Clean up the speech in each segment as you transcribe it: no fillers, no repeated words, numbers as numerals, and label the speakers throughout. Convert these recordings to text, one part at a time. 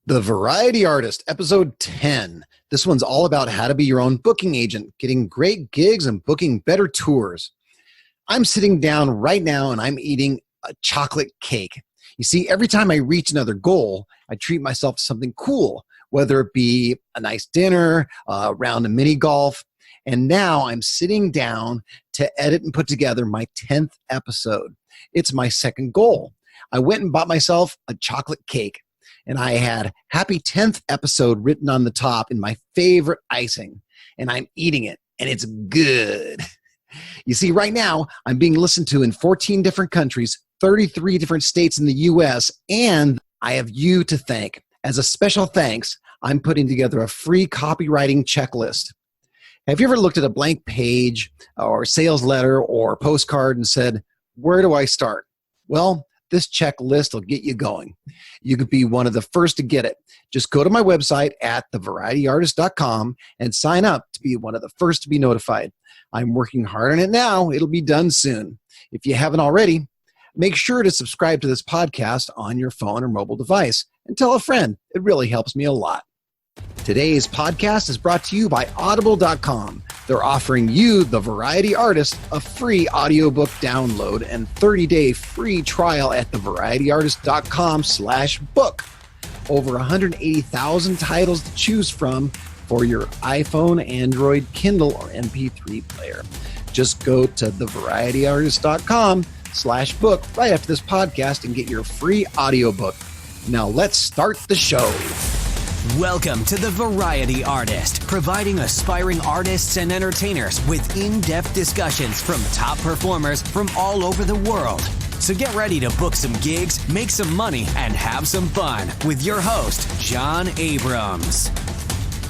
Speaker 1: The Variety Artist, episode 10. This one's all about how to be your own booking agent, getting great gigs and booking better tours. I'm sitting down right now and I'm eating a chocolate cake. You see, every time I reach another goal, I treat myself to something cool, whether it be a nice dinner, a round of mini golf. And now I'm sitting down to edit and put together my 10th episode. It's my second goal. I went and bought myself a chocolate cake. And I had happy 10th episode written on the top in my favorite icing. And I'm eating it, and it's good. You see, right now, I'm being listened to in 14 different countries, 33 different states in the U.S., and I have you to thank. As a special thanks, I'm putting together a free copywriting checklist. Have you ever looked at a blank page or sales letter or postcard and said, where do I start? Well, this checklist will get you going. You could be one of the first to get it. Just go to my website at thevarietyartist.com and sign up to be one of the first to be notified. I'm working hard on it now. It'll be done soon. If you haven't already, make sure to subscribe to this podcast on your phone or mobile device and tell a friend. It really helps me a lot. Today's podcast is brought to you by Audible.com. They're offering you, the Variety Artist, a free audiobook download and 30-day free trial at thevarietyartist.com/book. Over 180,000 titles to choose from for your iPhone, Android, Kindle, or MP3 player. Just go to thevarietyartist.com/book right after this podcast and get your free audiobook. Now let's start the show.
Speaker 2: Welcome to The Variety Artist, providing aspiring artists and entertainers with in-depth discussions from top performers from all over the world. So get ready to book some gigs, make some money, and have some fun with your host, John Abrams.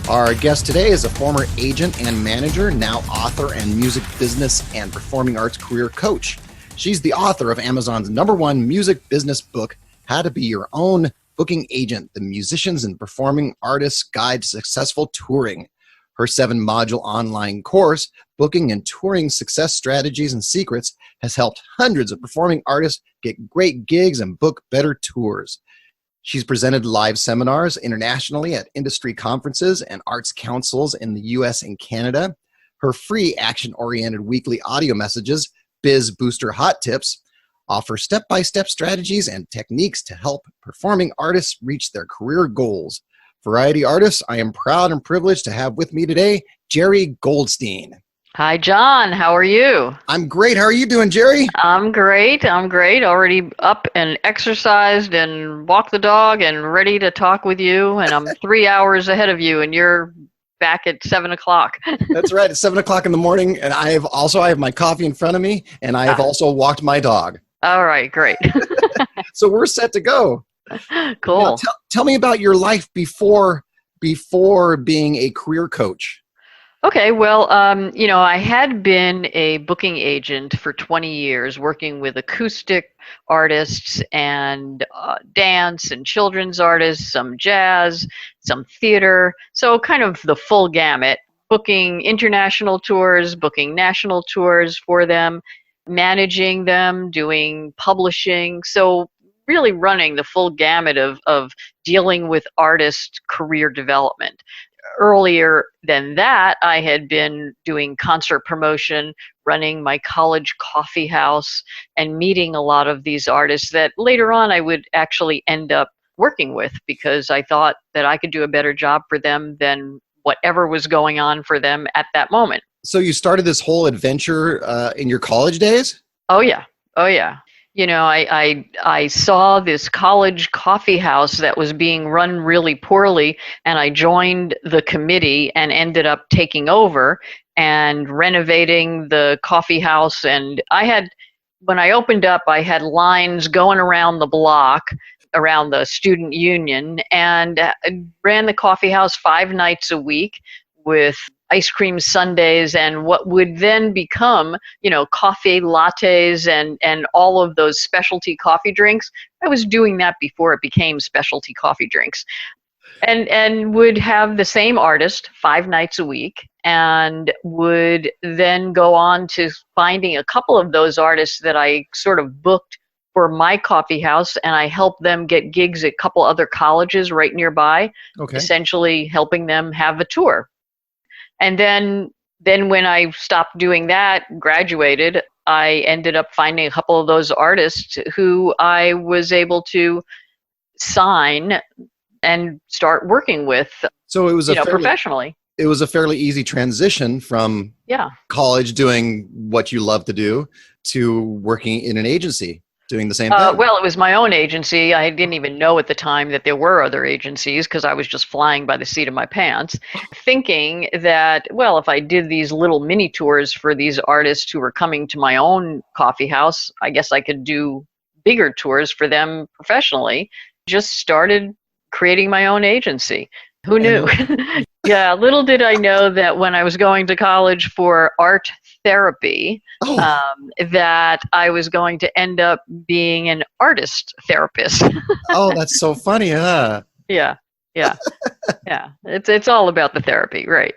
Speaker 1: Our guest today is a former agent and manager, now author and music business and performing arts career coach. She's the author of Amazon's #1 music business book, How to Be Your Own Booking Agent, the Musicians and Performing Artists Guide to Successful Touring. Her 7-module online course, Booking and Touring Success Strategies and Secrets, has helped hundreds of performing artists get great gigs and book better tours. She's presented live seminars internationally at industry conferences and arts councils in the U.S. and Canada. Her free action-oriented weekly audio messages, Biz Booster Hot Tips, offer step-by-step strategies and techniques to help performing artists reach their career goals. Variety Artists, I am proud and privileged to have with me today, Jeri Goldstein.
Speaker 3: Hi, John. How are you?
Speaker 1: I'm great. How are you doing, Jeri?
Speaker 3: I'm great. Already up and exercised and walked the dog and ready to talk with you. And I'm 3 hours ahead of you, and you're back at 7 o'clock.
Speaker 1: That's right. It's 7 o'clock in the morning, and I have my coffee in front of me, and I have also walked my dog.
Speaker 3: All right, great.
Speaker 1: So we're set to go.
Speaker 3: Cool.
Speaker 1: Now, tell me about your life before being a career coach.
Speaker 3: Okay, well, I had been a booking agent for 20 years, working with acoustic artists and dance and children's artists, some jazz, some theater, so kind of the full gamut, booking international tours, booking national tours for them, managing them, doing publishing, so really running the full gamut of dealing with artist career development. Earlier than that, I had been doing concert promotion, running my college coffee house, and meeting a lot of these artists that later on I would actually end up working with because I thought that I could do a better job for them than whatever was going on for them at that moment.
Speaker 1: So you started this whole adventure in your college days?
Speaker 3: Oh, yeah. I saw this college coffee house that was being run really poorly, and I joined the committee and ended up taking over and renovating the coffee house. And when I opened up, I had lines going around the block around the student union, and ran the coffee house 5 nights a week with ice cream sundaes and what would then become, coffee lattes and all of those specialty coffee drinks. I was doing that before it became specialty coffee drinks. And would have the same artist 5 nights a week, and would then go on to finding a couple of those artists that I sort of booked for my coffee house, and I help them get gigs at a couple other colleges right nearby,
Speaker 1: Okay.
Speaker 3: essentially helping them have a tour. And then when I stopped doing that, graduated, I ended up finding a couple of those artists who I was able to sign and start working with,
Speaker 1: So it was
Speaker 3: professionally.
Speaker 1: it was a fairly easy transition from
Speaker 3: Yeah.
Speaker 1: college doing what you love to do to working in an agency doing the same thing.
Speaker 3: Well, it was my own agency. I didn't even know at the time that there were other agencies because I was just flying by the seat of my pants, thinking that, well, if I did these little mini tours for these artists who were coming to my own coffee house, I guess I could do bigger tours for them professionally. Just started creating my own agency. Who knew? Yeah, little did I know that when I was going to college for art therapy, that I was going to end up being an artist therapist.
Speaker 1: Oh, that's so funny, huh?
Speaker 3: Yeah. It's all about the therapy, right?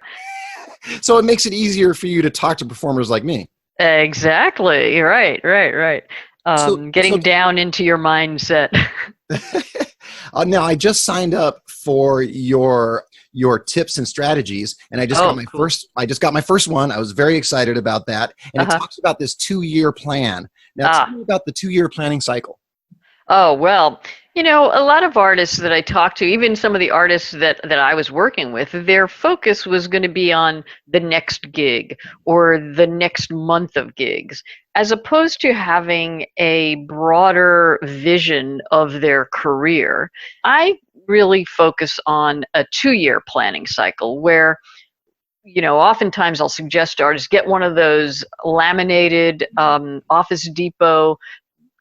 Speaker 1: So it makes it easier for you to talk to performers like me.
Speaker 3: Exactly. Right. Getting down into your mindset.
Speaker 1: Now, I just signed up for your tips and strategies, and I just got my first. I just got my first one. I was very excited about that, and it talks about this 2-year plan. Now, tell me about the 2-year planning cycle.
Speaker 3: Oh, well, a lot of artists that I talked to, even some of the artists that I was working with, their focus was going to be on the next gig or the next month of gigs, as opposed to having a broader vision of their career. I really focus on a 2-year planning cycle where, oftentimes I'll suggest artists get one of those laminated Office Depot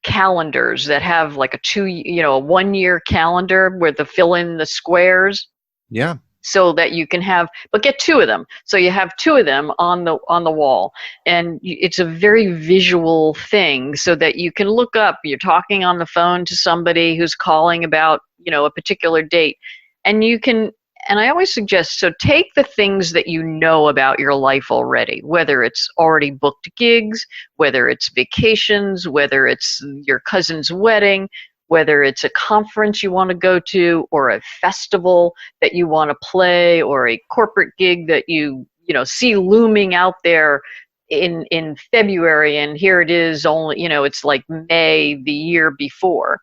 Speaker 3: calendars that have like a 1-year calendar where they fill in the squares.
Speaker 1: Yeah.
Speaker 3: So that you can but get 2 of them. So you have 2 of them on the wall, and it's a very visual thing so that you can look up. You're talking on the phone to somebody who's calling about, a particular date, and you can. And I always suggest, so take the things that you know about your life already, whether it's already booked gigs, whether it's vacations, whether it's your cousin's wedding, whether it's a conference you want to go to, or a festival that you want to play, or a corporate gig that you see looming out there in February, and here it is only, it's like May the year before.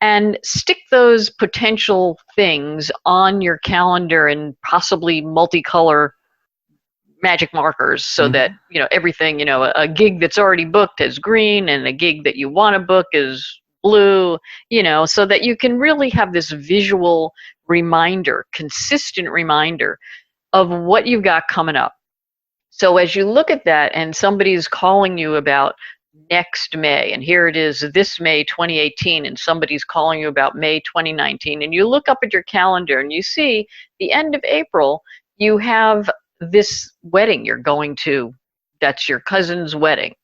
Speaker 3: And stick those potential things on your calendar in possibly multicolor magic markers so that, everything, a gig that's already booked is green and a gig that you want to book is blue, so that you can really have this visual reminder, consistent reminder of what you've got coming up. So as you look at that and somebody's calling you about next May, and here it is this May 2018, and somebody's calling you about May 2019, and you look up at your calendar and you see the end of April, you have this wedding you're going to, that's your cousin's wedding.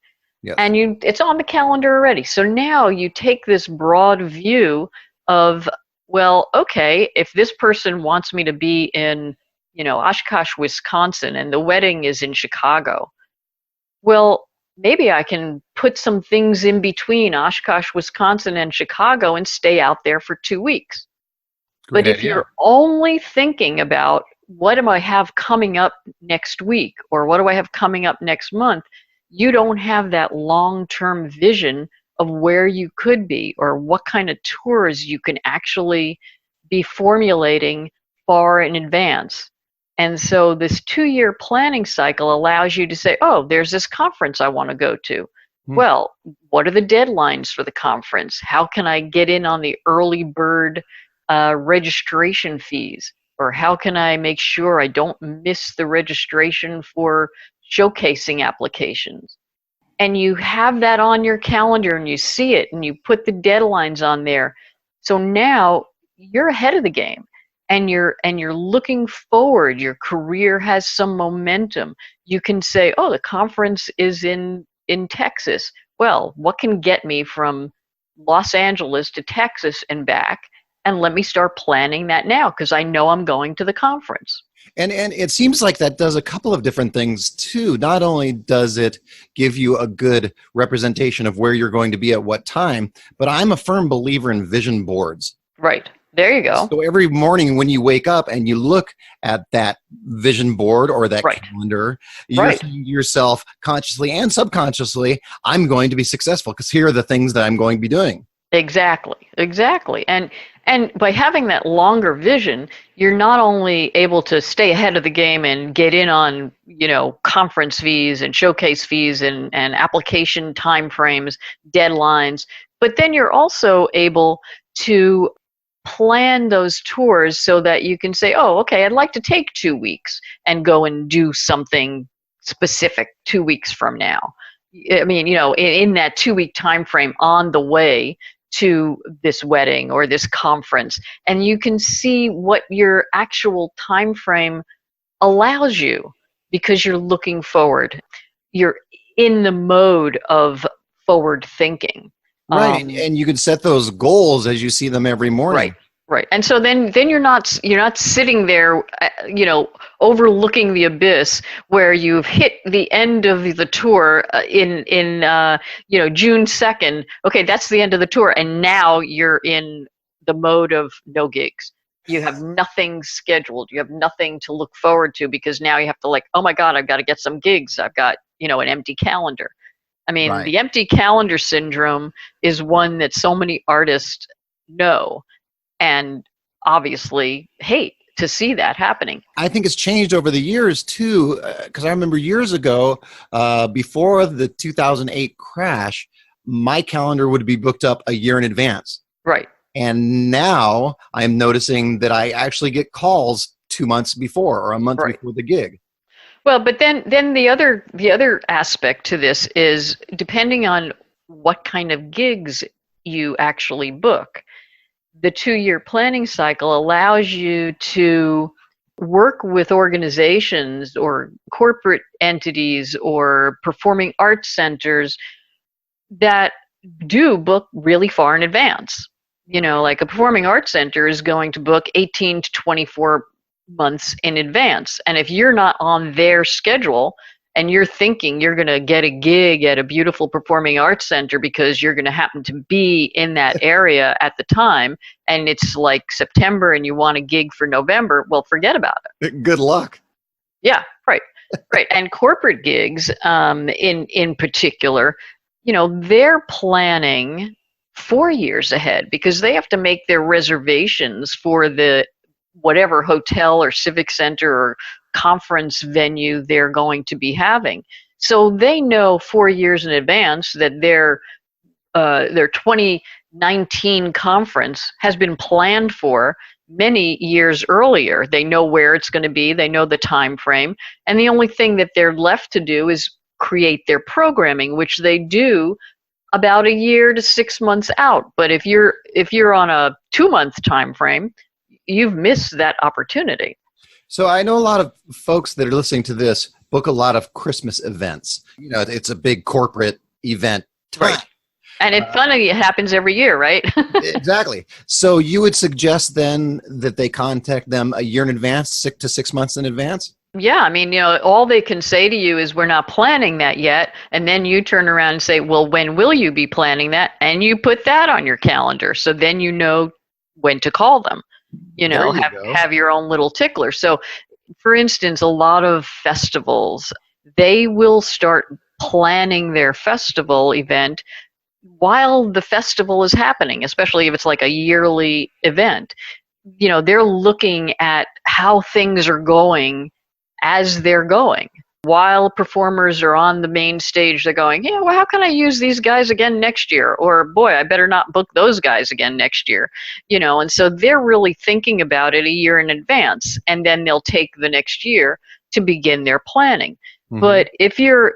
Speaker 3: Yes. And it's on the calendar already. So now you take this broad view of, well, okay, if this person wants me to be in, Oshkosh, Wisconsin, and the wedding is in Chicago, well, maybe I can put some things in between Oshkosh, Wisconsin, and Chicago and stay out there for 2 weeks. Great idea. If you're only thinking about what do I have coming up next week, or what do I have coming up next month, you don't have that long-term vision of where you could be or what kind of tours you can actually be formulating far in advance. And so this 2-year planning cycle allows you to say, oh, there's this conference I want to go to. Well, what are the deadlines for the conference? How can I get in on the early bird registration fees? Or how can I make sure I don't miss the registration for showcasing applications? And you have that on your calendar and you see it and you put the deadlines on there. So now you're ahead of the game. And you're looking forward. Your career has some momentum. You can say, oh, the conference is in Texas. Well, what can get me from Los Angeles to Texas and back? and let me start planning that now because I know I'm going to the conference.
Speaker 1: And it seems like that does a couple of different things too. Not only does it give you a good representation of where you're going to be at what time, but I'm a firm believer in vision boards.
Speaker 3: Right. There you go.
Speaker 1: So every morning when you wake up and you look at that vision board or that calendar, you're saying to yourself consciously and subconsciously, I'm going to be successful because here are the things that I'm going to be doing.
Speaker 3: Exactly. And by having that longer vision, you're not only able to stay ahead of the game and get in on, conference fees and showcase fees and application timeframes, deadlines, but then you're also able to plan those tours so that you can say, oh, okay, I'd like to take 2 weeks and go and do something specific 2 weeks from now. I mean, in that 2-week time frame on the way to this wedding or this conference, and you can see what your actual time frame allows you because you're looking forward. You're in the mode of forward thinking.
Speaker 1: Right, and you can set those goals as you see them every morning.
Speaker 3: Right. And so then you're not sitting there, overlooking the abyss where you've hit the end of the tour in June 2nd. Okay, that's the end of the tour, and now you're in the mode of no gigs. You have nothing scheduled. You have nothing to look forward to because now you have to oh my God, I've got to get some gigs. I've got an empty calendar. I mean, the empty calendar syndrome is one that so many artists know and obviously hate to see that happening.
Speaker 1: I think it's changed over the years too, because I remember years ago, before the 2008 crash, my calendar would be booked up a year in advance.
Speaker 3: Right.
Speaker 1: And now I'm noticing that I actually get calls 2 months before or a month before the gig.
Speaker 3: Well, but then the other aspect to this is depending on what kind of gigs you actually book. The 2-year planning cycle allows you to work with organizations or corporate entities or performing arts centers that do book really far in advance. Like a performing arts center is going to book 18 to 24 months in advance. And if you're not on their schedule and you're thinking you're going to get a gig at a beautiful performing arts center because you're going to happen to be in that area at the time, and it's like September and you want a gig for November, well, forget about it.
Speaker 1: Good luck.
Speaker 3: Yeah, right. And corporate gigs in particular, they're planning 4 years ahead because they have to make their reservations for the whatever hotel or civic center or conference venue they're going to be having. So they know 4 years in advance that their 2019 conference has been planned for many years earlier. They know where it's going to be, they know the time frame, and the only thing that they're left to do is create their programming, which they do about a year to 6 months out. But if you're on a 2-month time frame, you've missed that opportunity.
Speaker 1: So I know a lot of folks that are listening to this book a lot of Christmas events. It's a big corporate event time.
Speaker 3: Right. And it's funny, it happens every year, right?
Speaker 1: Exactly. So you would suggest then that they contact them a year in advance, 6 to 6 months in advance?
Speaker 3: Yeah, I mean, all they can say to you is we're not planning that yet. And then you turn around and say, well, when will you be planning that? And you put that on your calendar. So then you know when to call them. Have your own little tickler. So, for instance, a lot of festivals, they will start planning their festival event while the festival is happening, especially if it's like a yearly event. They're looking at how things are going as they're going. While performers are on the main stage, they're going, well, how can I use these guys again next year? Or, boy, I better not book those guys again next year. And so they're really thinking about it a year in advance, and then they'll take the next year to begin their planning. Mm-hmm. But if you're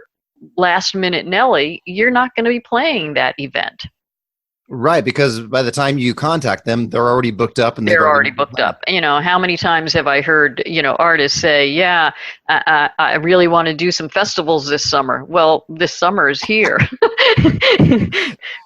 Speaker 3: last minute Nelly, you're not going to be playing that event.
Speaker 1: Right, because by the time you contact them, they're already booked up. And
Speaker 3: they're already booked up. How many times have I heard, artists say, I really want to do some festivals this summer. Well, this summer is here.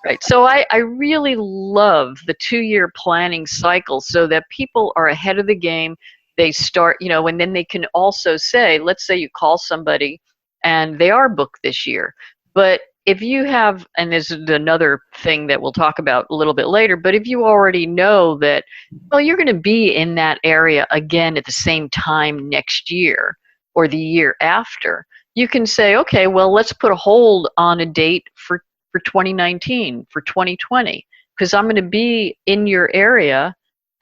Speaker 3: Right. So I really love the 2-year planning cycle so that people are ahead of the game. They start, and then they can also say, let's say you call somebody and they are booked this year. But if you have, and this is another thing that we'll talk about a little bit later, but if you already know that, well, you're going to be in that area again at the same time next year or the year after, you can say, okay, well, let's put a hold on a date for 2019, for 2020, because I'm going to be in your area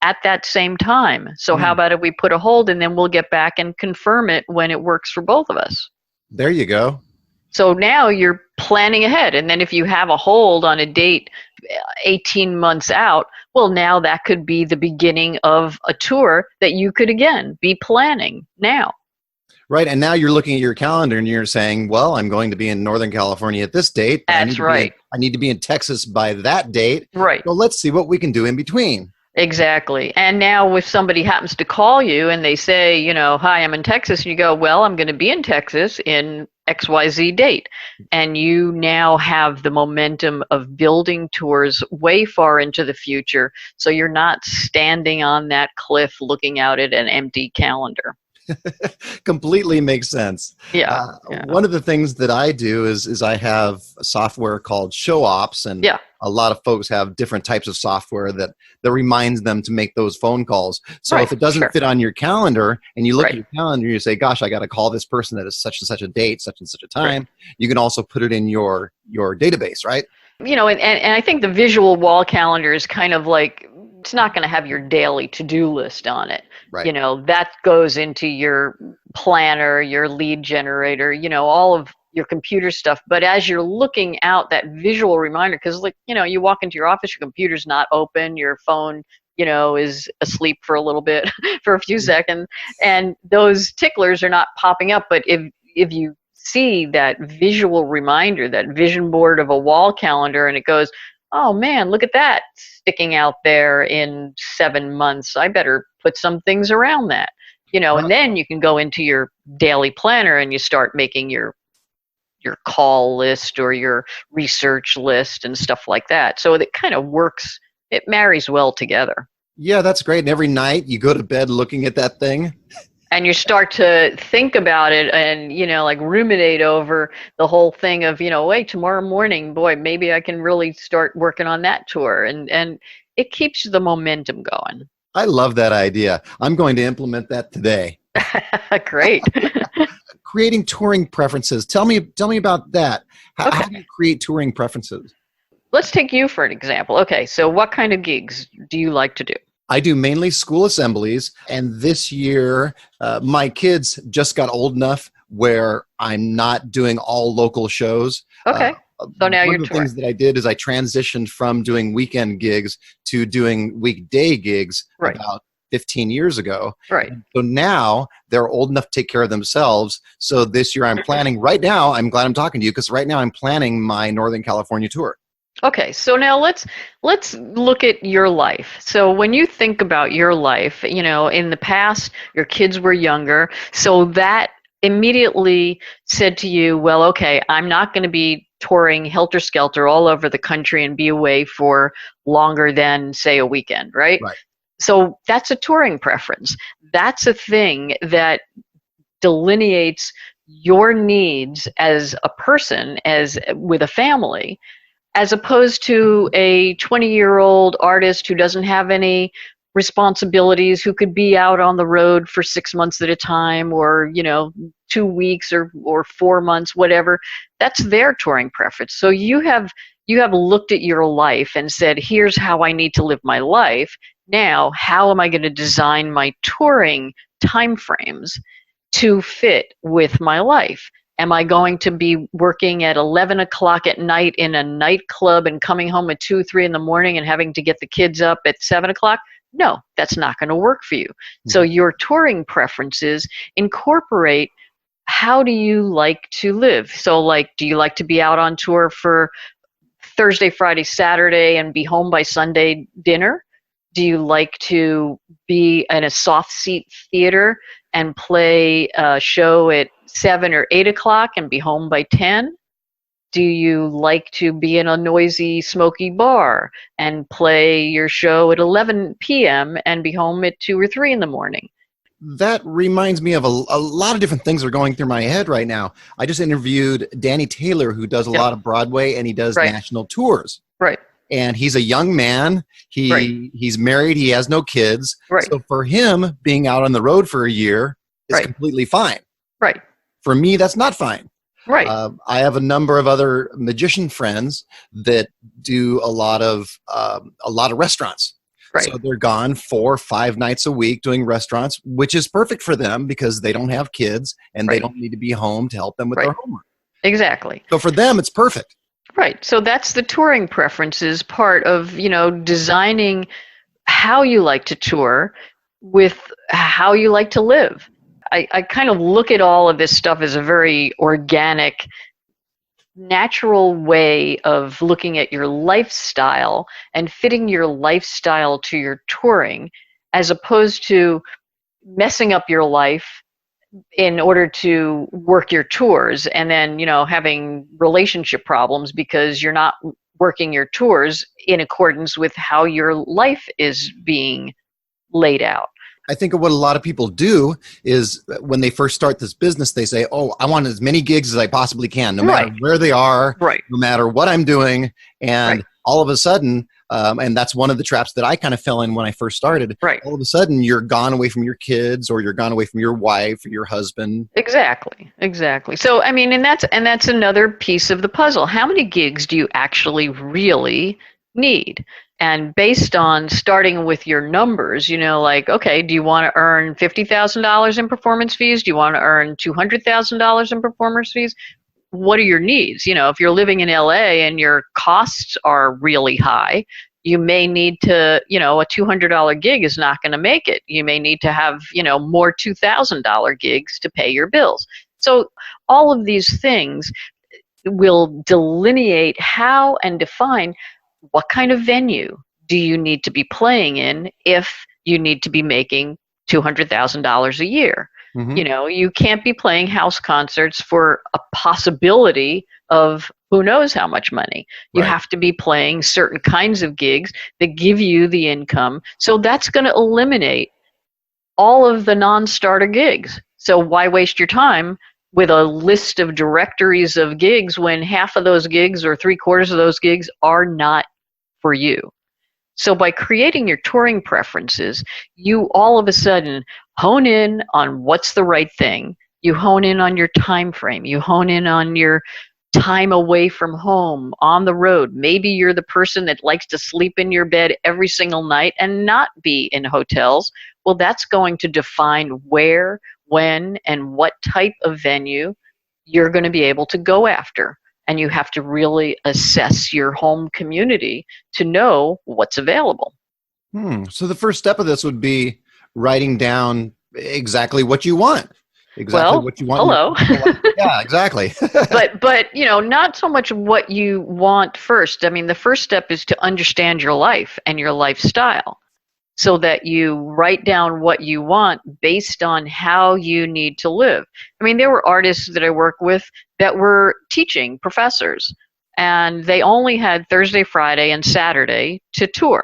Speaker 3: at that same time. So how about if we put a hold and then we'll get back and confirm it when it works for both of us?
Speaker 1: There you go.
Speaker 3: So now you're planning ahead. And then if you have a hold on a date 18 months out, well, now that could be the beginning of a tour that you could, again, be planning now.
Speaker 1: Right. And now you're looking at your calendar and you're saying, well, I'm going to be in Northern California at this date.
Speaker 3: That's right.
Speaker 1: I need to be in Texas by that date.
Speaker 3: Right.
Speaker 1: So let's see what we can do in between.
Speaker 3: Exactly. And now if somebody happens to call you and they say, hi, I'm in Texas, and you go, well, I'm going to be in Texas in XYZ date. And you now have the momentum of building tours way far into the future. So you're not standing on that cliff looking out at an empty calendar.
Speaker 1: Completely makes sense.
Speaker 3: Yeah.
Speaker 1: One of the things that I do is I have a software called Show Ops, and a lot of folks have different types of software that reminds them to make those phone calls. So if it doesn't fit on your calendar and you look at your calendar, you say, gosh, I got to call this person at such and such a date, such and such a time. You can also put it in your database, right?
Speaker 3: And I think the visual wall calendar is kind of like, it's not going to have your daily to-do list on it.
Speaker 1: Right.
Speaker 3: That goes into your planner, your lead generator, all of your computer stuff. But as you're looking out, that visual reminder, because you walk into your office, your computer's not open, your phone, is asleep for a little bit, for a few seconds, and those ticklers are not popping up. But if you see that visual reminder, that vision board of a wall calendar, and it goes, oh man, look at that sticking out there in 7 months. I better put some things around that, and then you can go into your daily planner and you start making your call list or your research list and stuff like that. So it kind of works. It marries well together. Yeah,
Speaker 1: that's great. And every night you go to bed looking at that thing.
Speaker 3: And you start to think about it and, like ruminate over the whole thing of, wait, tomorrow morning, boy, maybe I can really start working on that tour. And it keeps the momentum going.
Speaker 1: I love that idea. I'm going to implement that today.
Speaker 3: Great.
Speaker 1: Creating touring preferences. Tell me about that. How do you create touring preferences?
Speaker 3: Let's take you for an example. Okay, so what kind of gigs do you like to do?
Speaker 1: I do mainly school assemblies, and this year my kids just got old enough where I'm not doing all local shows.
Speaker 3: Okay. So now you're touring.
Speaker 1: One of the things that I did is I transitioned from doing weekend gigs to doing weekday gigs about 15 years ago.
Speaker 3: Right.
Speaker 1: So now they're old enough to take care of themselves. So this year I'm planning, right now, I'm glad I'm talking to you, because right now I'm planning my Northern California tour.
Speaker 3: Okay, so now let's look at your life. So when you think about your life, in the past, your kids were younger, so that immediately said to you, well, okay, I'm not going to be touring helter-skelter all over the country and be away for longer than, say, a weekend, right?
Speaker 1: Right.
Speaker 3: So that's a touring preference. That's a thing that delineates your needs as a person, as with a family, as opposed to a 20-year-old artist who doesn't have any responsibilities, who could be out on the road for 6 months at a time, or 2 weeks or 4 months, whatever. That's their touring preference. So you have looked at your life and said, here's how I need to live my life. Now, how am I going to design my touring timeframes to fit with my life? Am I going to be working at 11 o'clock at night in a nightclub and coming home at 2, 3 in the morning and having to get the kids up at 7 o'clock? No, that's not going to work for you. So your touring preferences incorporate, how do you like to live? So do you like to be out on tour for Thursday, Friday, Saturday and be home by Sunday dinner? Do you like to be in a soft seat theater and play a show at 7 or 8 o'clock and be home by 10? Do you like to be in a noisy, smoky bar and play your show at 11 p.m. and be home at 2 or 3 in the morning?
Speaker 1: That reminds me of a lot of different things that are going through my head right now. I just interviewed Danny Taylor, who does a
Speaker 3: Yep.
Speaker 1: lot of Broadway, and he does
Speaker 3: Right.
Speaker 1: national tours.
Speaker 3: Right.
Speaker 1: And he's a young man. He's married. He has no kids.
Speaker 3: Right.
Speaker 1: So for him, being out on the road for a year is
Speaker 3: Right.
Speaker 1: completely fine.
Speaker 3: Right.
Speaker 1: For me, that's not fine.
Speaker 3: Right.
Speaker 1: I have a number of other magician friends that do a lot of restaurants.
Speaker 3: Right.
Speaker 1: So they're gone 4 or 5 nights a week doing restaurants, which is perfect for them because they don't have kids and they
Speaker 3: Right.
Speaker 1: don't need to be home to help them with
Speaker 3: Right.
Speaker 1: their homework.
Speaker 3: Exactly.
Speaker 1: So for them, it's perfect.
Speaker 3: Right. So that's the touring preferences part of, designing how you like to tour with how you like to live. I kind of look at all of this stuff as a very organic, natural way of looking at your lifestyle and fitting your lifestyle to your touring, as opposed to messing up your life in order to work your tours and then, having relationship problems because you're not working your tours in accordance with how your life is being laid out.
Speaker 1: I think what a lot of people do is when they first start this business, they say, oh, I want as many gigs as I possibly can, no matter
Speaker 3: Right.
Speaker 1: where they are,
Speaker 3: Right.
Speaker 1: no matter what I'm doing. And
Speaker 3: Right.
Speaker 1: all of a sudden, and that's one of the traps that I kind of fell in when I first started.
Speaker 3: Right.
Speaker 1: All of a sudden, you're gone away from your kids or you're gone away from your wife or your husband.
Speaker 3: Exactly. So, I mean, and that's another piece of the puzzle. How many gigs do you actually really need? And based on starting with your numbers, like, okay, do you want to earn $50,000 in performance fees? Do you want to earn $200,000 in performance fees? What are your needs? If you're living in LA and your costs are really high, you may need to, a $200 gig is not going to make it. You may need to have, more $2,000 gigs to pay your bills. So all of these things will delineate how and define what kind of venue do you need to be playing in if you need to be making $200,000 a year.
Speaker 1: Mm-hmm.
Speaker 3: You can't be playing house concerts for a possibility of who knows how much money. You
Speaker 1: Right.
Speaker 3: have to be playing certain kinds of gigs that give you the income. So that's going to eliminate all of the non-starter gigs. So why waste your time with a list of directories of gigs when half of those gigs or 3/4 of those gigs are not for you? So by creating your touring preferences, you all of a sudden hone in on what's the right thing. You hone in on your time frame. You hone in on your time away from home, on the road. Maybe you're the person that likes to sleep in your bed every single night and not be in hotels. Well, that's going to define where, when, and what type of venue you're going to be able to go after. And you have to really assess your home community to know what's available.
Speaker 1: So the first step of this would be writing down exactly what you want. Exactly
Speaker 3: Well,
Speaker 1: what you want.
Speaker 3: hello.
Speaker 1: Yeah, exactly.
Speaker 3: but not so much what you want first. I mean, the first step is to understand your life and your lifestyle so that you write down what you want based on how you need to live. I mean, there were artists that I work with that were teaching professors, and they only had Thursday, Friday, and Saturday to tour.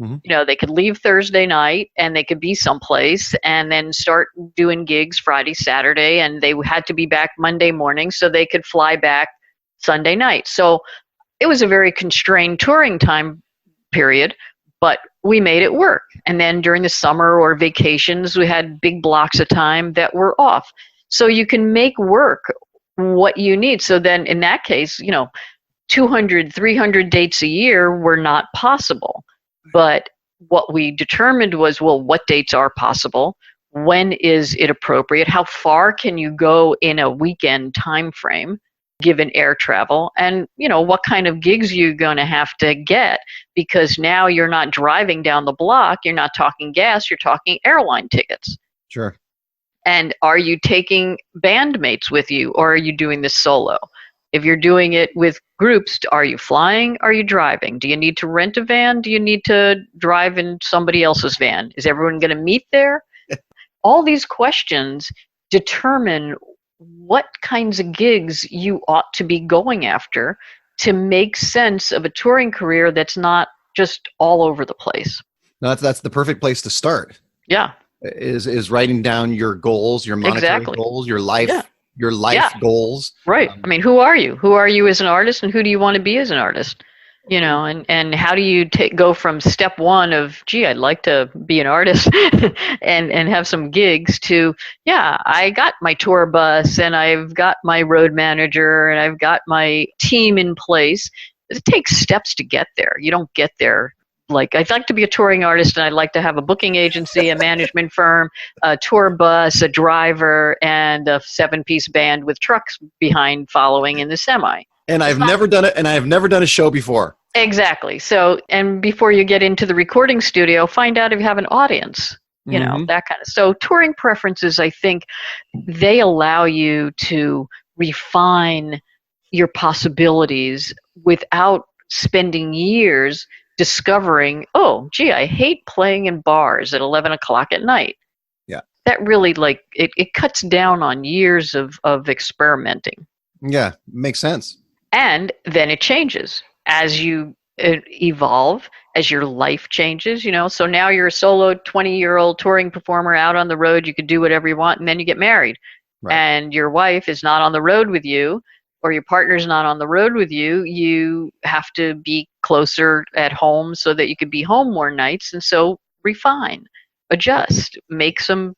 Speaker 1: Mm-hmm.
Speaker 3: They could leave Thursday night and they could be someplace and then start doing gigs Friday, Saturday, and they had to be back Monday morning so they could fly back Sunday night. So it was a very constrained touring time period, but we made it work. And then during the summer or vacations, we had big blocks of time that were off. So you can make work what you need. So then in that case, 200, 300 dates a year were not possible. But what we determined was, well, what dates are possible? When is it appropriate? How far can you go in a weekend time frame, given air travel? And, what kind of gigs you're going to have to get, because now you're not driving down the block. You're not talking gas. You're talking airline tickets.
Speaker 1: Sure.
Speaker 3: And are you taking bandmates with you, or are you doing this solo? If you're doing it with groups, are you flying? Are you driving? Do you need to rent a van? Do you need to drive in somebody else's van? Is everyone going to meet there? All these questions determine what kinds of gigs you ought to be going after to make sense of a touring career that's not just all over the place.
Speaker 1: No, that's the perfect place to start.
Speaker 3: Yeah.
Speaker 1: Is writing down your goals, your monetary goals, your life, goals.
Speaker 3: Right. I mean, who are you? Who are you as an artist, and who do you want to be as an artist? And how do you go from step one of, gee, I'd like to be an artist and have some gigs to, yeah, I got my tour bus and I've got my road manager and I've got my team in place. It takes steps to get there. You don't get there. Like, I'd like to be a touring artist and I'd like to have a booking agency, a management firm, a tour bus, a driver, and a 7-piece band with trucks behind following in the semi.
Speaker 1: And I've never done it, and I've never done a show before.
Speaker 3: Exactly. So, and before you get into the recording studio, find out if you have an audience, that kind of. So touring preferences, I think they allow you to refine your possibilities without spending years discovering, oh, gee, I hate playing in bars at 11 o'clock at night.
Speaker 1: Yeah.
Speaker 3: That really, it cuts down on years of experimenting.
Speaker 1: Yeah, makes sense.
Speaker 3: And then it changes as you evolve, as your life changes, So now you're a solo 20-year-old touring performer out on the road. You can do whatever you want, and then you get married. Right. And your wife is not on the road with you, or your partner's not on the road with you. You have to be closer at home so that you can be home more nights. And so refine, adjust, make some,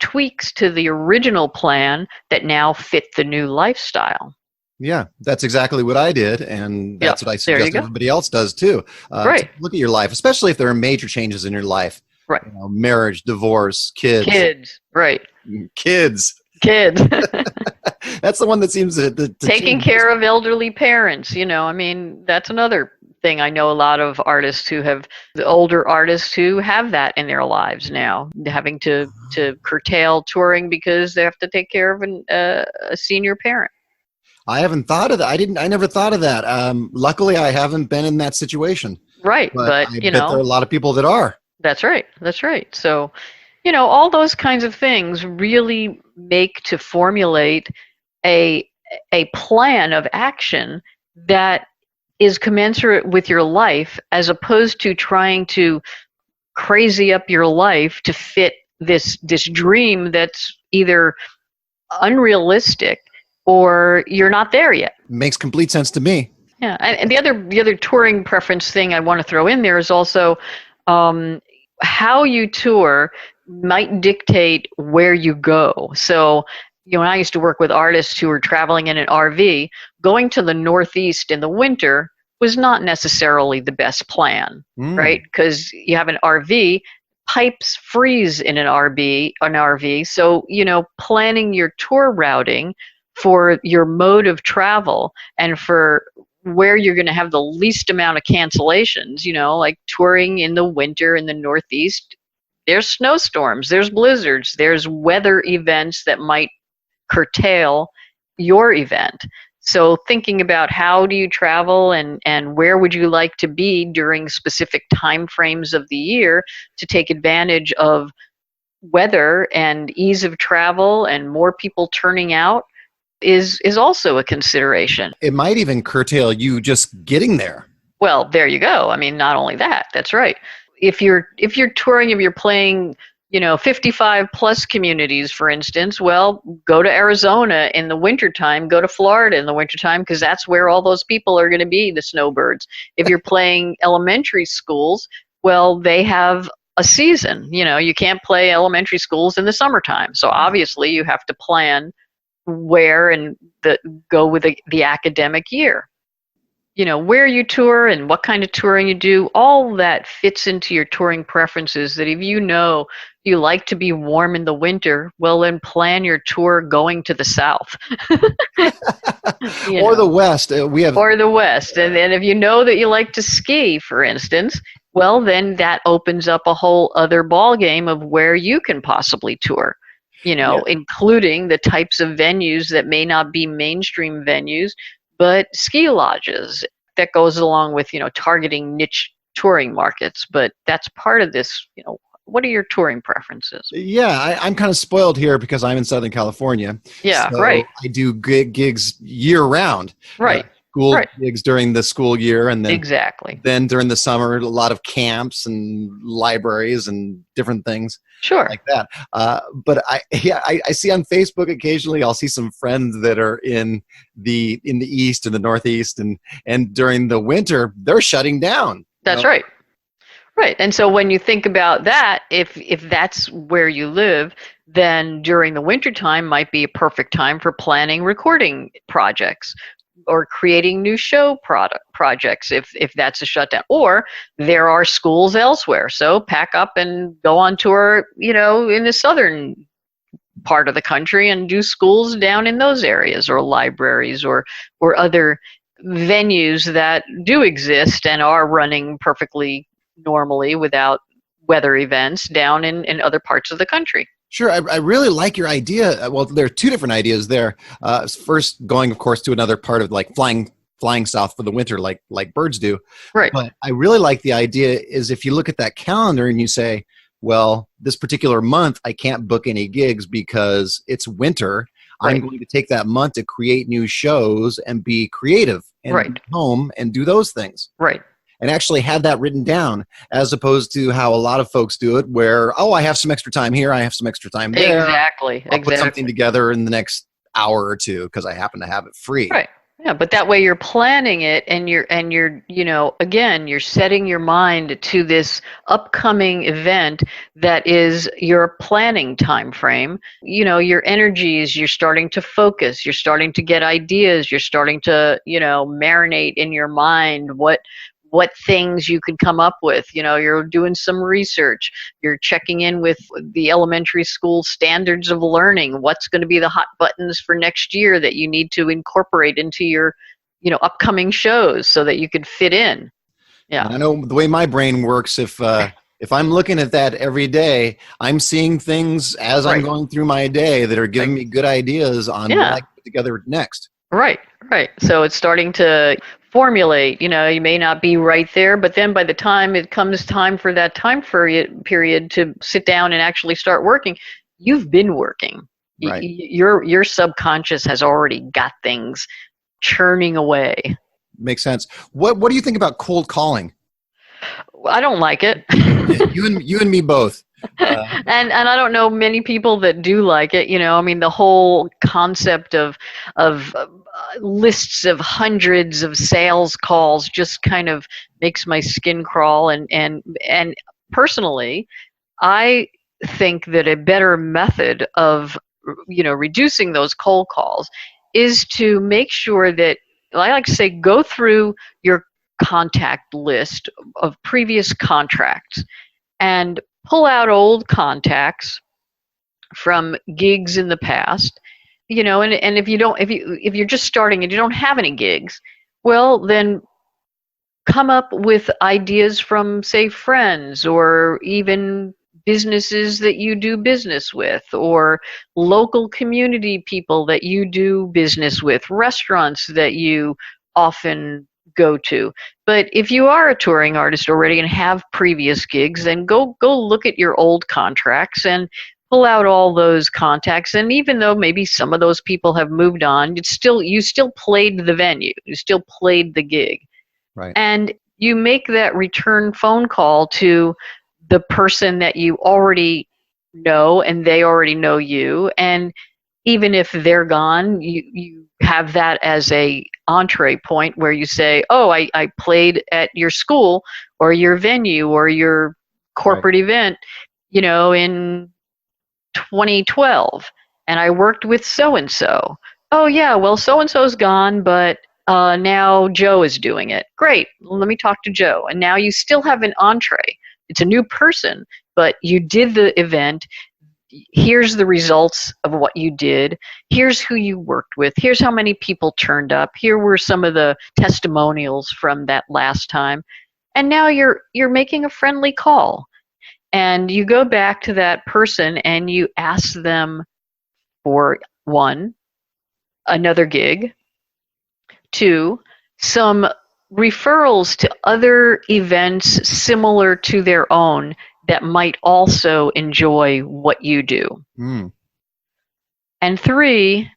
Speaker 3: tweaks to the original plan that now fit the new lifestyle.
Speaker 1: Yeah, that's exactly what I did, and that's what I suggest everybody else does too.
Speaker 3: Right.
Speaker 1: Look at your life, especially if there are major changes in your life.
Speaker 3: Right.
Speaker 1: Marriage, divorce, kids.
Speaker 3: Kids, right.
Speaker 1: Kids. That's the one that seems to
Speaker 3: taking care of elderly parents. That's another thing. I know a lot of artists the older artists who have that in their lives now, having to curtail touring because they have to take care of a senior parent.
Speaker 1: I haven't thought of that. I never thought of that. Luckily, I haven't been in that situation.
Speaker 3: Right, but
Speaker 1: I bet there are a lot of people that are.
Speaker 3: That's right. So, all those kinds of things really make to formulate a plan of action that is commensurate with your life, as opposed to trying to crazy up your life to fit this dream that's either unrealistic or you're not there yet.
Speaker 1: Makes complete sense to me.
Speaker 3: Yeah, and the other touring preference thing I want to throw in there is also how you tour might dictate where you go. So, when I used to work with artists who were traveling in an RV, going to the Northeast in the winter was not necessarily the best plan, right? Because you have an RV, pipes freeze in an RV. So, planning your tour routing for your mode of travel and for where you're going to have the least amount of cancellations, like touring in the winter in the Northeast, there's snowstorms, there's blizzards, there's weather events that might curtail your event. So thinking about how do you travel and where would you like to be during specific time frames of the year to take advantage of weather and ease of travel and more people turning out is also a consideration.
Speaker 1: It might even curtail you just getting there.
Speaker 3: Well, there you go. I mean, not only that, that's right. If you're touring, if you're playing, 55 plus communities, for instance, well, go to Arizona in the wintertime, go to Florida in the wintertime, because that's where all those people are going to be, the snowbirds. If you're playing elementary schools, well, they have a season. You can't play elementary schools in the summertime. So obviously you have to plan where and go with the academic year. Where you tour and what kind of touring you do, all that fits into your touring preferences. That if you like to be warm in the winter, well, then plan your tour going to the south.
Speaker 1: Or the west.
Speaker 3: Or the west. And then if you know that you like to ski, for instance, well, then that opens up a whole other ballgame of where you can possibly tour. Including the types of venues that may not be mainstream venues, but ski lodges. That goes along with, targeting niche touring markets. But that's part of this, what are your touring preferences?
Speaker 1: Yeah, I'm kind of spoiled here because I'm in Southern California.
Speaker 3: Yeah,
Speaker 1: So
Speaker 3: right.
Speaker 1: I do gigs year round.
Speaker 3: Right.
Speaker 1: School
Speaker 3: Right.
Speaker 1: gigs during the school year, and
Speaker 3: Exactly.
Speaker 1: then during the summer, a lot of camps and libraries and different things
Speaker 3: Sure.
Speaker 1: like that. But I see on Facebook occasionally I'll see some friends that are in the east and the northeast, and during the winter they're shutting down.
Speaker 3: That's right. Right. And so when you think about that, if that's where you live, then during the wintertime might be a perfect time for planning recording projects or creating new show projects if that's a shutdown. Or there are schools elsewhere. So pack up and go on tour, in the southern part of the country and do schools down in those areas, or libraries, or other venues that do exist and are running perfectly normally without weather events down in other parts of the country.
Speaker 1: Sure, I really like your idea. Well, there are two different ideas there. First, going, of course, to another part of like flying south for the winter, like birds do.
Speaker 3: Right.
Speaker 1: But I really like the idea is if you look at that calendar and you say, well, this particular month I can't book any gigs because it's winter.
Speaker 3: Right.
Speaker 1: I'm going to take that month to create new shows and be creative and
Speaker 3: Right.
Speaker 1: be home and do those things.
Speaker 3: Right.
Speaker 1: And actually have that written down, as opposed to how a lot of folks do it, where, I have some extra time here, I have some extra time there.
Speaker 3: Exactly.
Speaker 1: I'll put something together in the next hour or two because I happen to have it free.
Speaker 3: Right. Yeah, but that way you're planning it, and you're again, you're setting your mind to this upcoming event that is your planning time frame. Your energies, you're starting to focus, you're starting to get ideas, you're starting to, marinate in your mind what things you could come up with. You're doing some research, you're checking in with the elementary school standards of learning, what's going to be the hot buttons for next year that you need to incorporate into your upcoming shows so that you could fit in. Yeah.
Speaker 1: And I know the way my brain works, if I'm looking at that every day, I'm seeing things as I'm going through my day that are giving me good ideas on what I put together next.
Speaker 3: Right. So it's starting to formulate. You may not be right there, but then by the time it comes time for that time period to sit down and actually start working, you've been working.
Speaker 1: Right.
Speaker 3: Your subconscious has already got things churning away.
Speaker 1: Makes sense. What do you think about cold calling?
Speaker 3: I don't like it.
Speaker 1: You and me both.
Speaker 3: And I don't know many people that do like it. The whole concept of lists of hundreds of sales calls just kind of makes my skin crawl. And personally, I think that a better method of reducing those cold calls is to make sure that, I like to say, go through your contact list of previous contracts and pull out old contacts from gigs in the past, and if you're just starting and you don't have any gigs, well, then come up with ideas from, say, friends, or even businesses that you do business with, or local community people that you do business with, restaurants that you often go to. But if you are a touring artist already and have previous gigs, then go look at your old contracts and pull out all those contacts. And even though maybe some of those people have moved on, you still played the venue, you still played the gig.
Speaker 1: Right.
Speaker 3: And you make that return phone call to the person that you already know and they already know you. And even if they're gone, you have that as a entree point where you say, I played at your school or your venue or your corporate event, in 2012, and I worked with so-and-so. Oh yeah, well, so-and-so's gone, but now Joe is doing it. Great, well, let me talk to Joe. And now you still have an entree. It's a new person, but you did the event. Here's the results of what you did. Here's who you worked with. Here's how many people turned up. Here were some of the testimonials from that last time. And now you're making a friendly call. And you go back to that person and you ask them for, 1, another gig, 2, some referrals to other events similar to their own that might also enjoy what you do. And 3,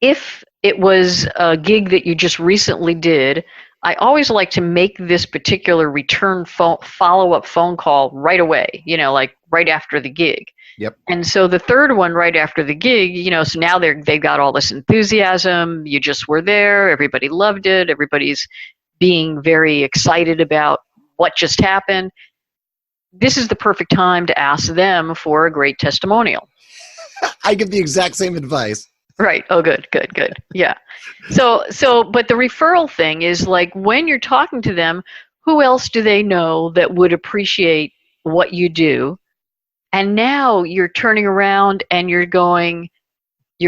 Speaker 3: if it was a gig that you just recently did, I always like to make this particular return follow-up phone call right away, like right after the gig.
Speaker 1: Yep.
Speaker 3: And so the third one right after the gig, so now they've got all this enthusiasm. You just were there. Everybody loved it. Everybody's being very excited about what just happened. This is the perfect time to ask them for a great testimonial.
Speaker 1: I give the exact same advice.
Speaker 3: Right. Oh, good. Yeah. So, but the referral thing is like when you're talking to them, who else do they know that would appreciate what you do? And now you're turning around and you're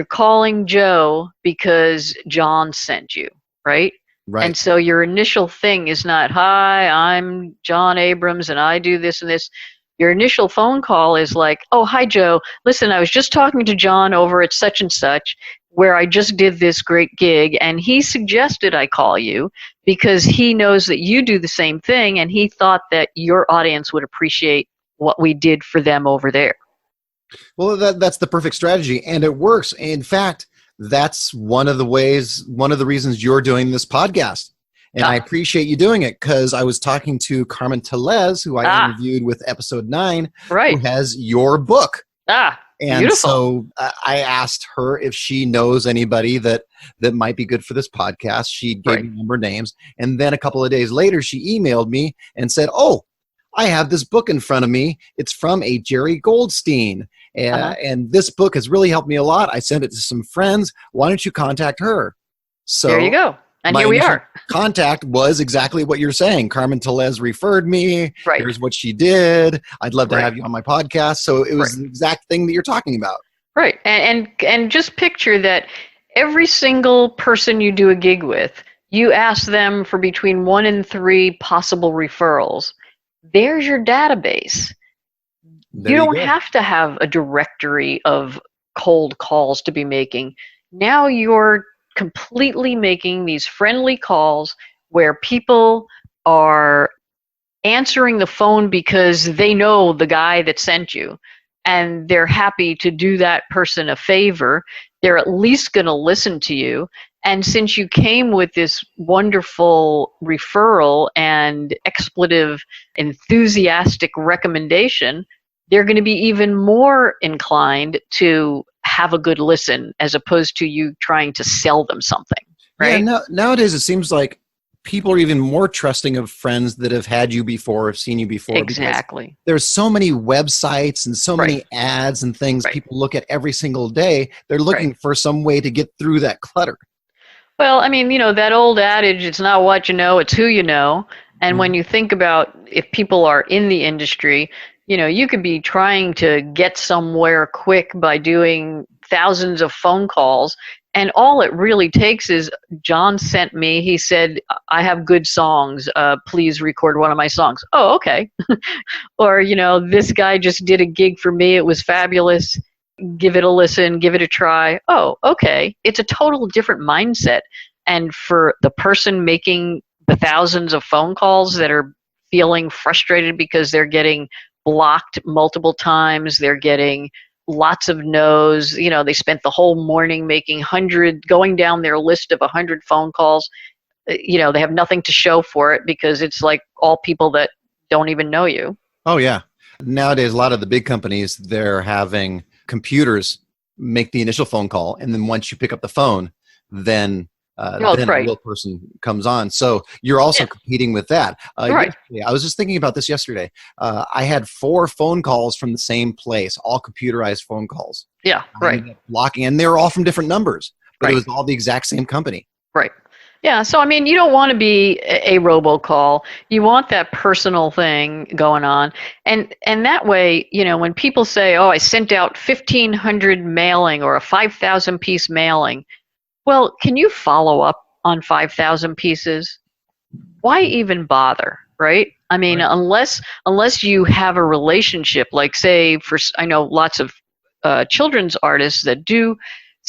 Speaker 3: calling Joe because John sent you, right?
Speaker 1: Right.
Speaker 3: And so your initial thing is not, hi, I'm John Abrams and I do this and this. Your initial phone call is like, oh, hi, Joe. Listen, I was just talking to John over at such and such where I just did this great gig, and he suggested I call you because he knows that you do the same thing, and he thought that your audience would appreciate what we did for them over there.
Speaker 1: Well, that's the perfect strategy, and it works. In fact, that's one of the reasons you're doing this podcast. And I appreciate you doing it because I was talking to Carmen Tellez, who I interviewed with episode 9,
Speaker 3: right,
Speaker 1: who has your book.
Speaker 3: And
Speaker 1: beautiful. So I asked her if she knows anybody that might be good for this podcast. She gave me a number of names. And then a couple of days later, she emailed me and said, oh, I have this book in front of me. It's from a Jeri Goldstein. And this book has really helped me a lot. I sent it to some friends. Why don't you contact her? So
Speaker 3: there you go. And here we are.
Speaker 1: Contact was exactly what you're saying. Carmen Tellez referred me.
Speaker 3: Right.
Speaker 1: Here's what she did. I'd love to have you on my podcast. So it was the exact thing that you're talking about.
Speaker 3: Right. And just picture that every single person you do a gig with, you ask them for between 1 and 3 possible referrals. There's your database. You don't have to have a directory of cold calls to be making. Now you're completely making these friendly calls where people are answering the phone because they know the guy that sent you and they're happy to do that person a favor. They're at least going to listen to you. And since you came with this wonderful referral and expletive, enthusiastic recommendation, they're going to be even more inclined to have a good listen as opposed to you trying to sell them something, right?
Speaker 1: Yeah, nowadays it seems like people are even more trusting of friends that have had you before, have seen you before.
Speaker 3: Exactly.
Speaker 1: There's so many websites and so many ads and things people look at every single day. They're looking for some way to get through that clutter.
Speaker 3: Well, I mean, that old adage, it's not what you know, it's who you know. And when you think about if people are in the industry, you could be trying to get somewhere quick by doing thousands of phone calls. And all it really takes is John sent me, he said, I have good songs. Please record one of my songs. Oh, okay. Or, this guy just did a gig for me. It was fabulous. Give it a listen. Give it a try. Oh, okay. It's a total different mindset. And for the person making the thousands of phone calls that are feeling frustrated because they're getting blocked multiple times, they're getting lots of no's, they spent the whole morning going down their list of 100 phone calls, they have nothing to show for it because it's like all people that don't even know you.
Speaker 1: Oh yeah. Nowadays, a lot of the big companies, they're having computers make the initial phone call. And then once you pick up the phone, then a real person comes on. So you're also competing with that. I was just thinking about this yesterday. I had 4 phone calls from the same place, all computerized phone calls.
Speaker 3: Yeah, right.
Speaker 1: Blocking, and they were all from different numbers, but it was all the exact same company.
Speaker 3: Right. Yeah, so I mean, you don't want to be a robocall. You want that personal thing going on. And that way, when people say, oh, I sent out 1,500 mailing or a 5,000 piece mailing, well, can you follow up on 5,000 pieces? Why even bother, right? I mean, unless you have a relationship, like say, I know lots of children's artists that do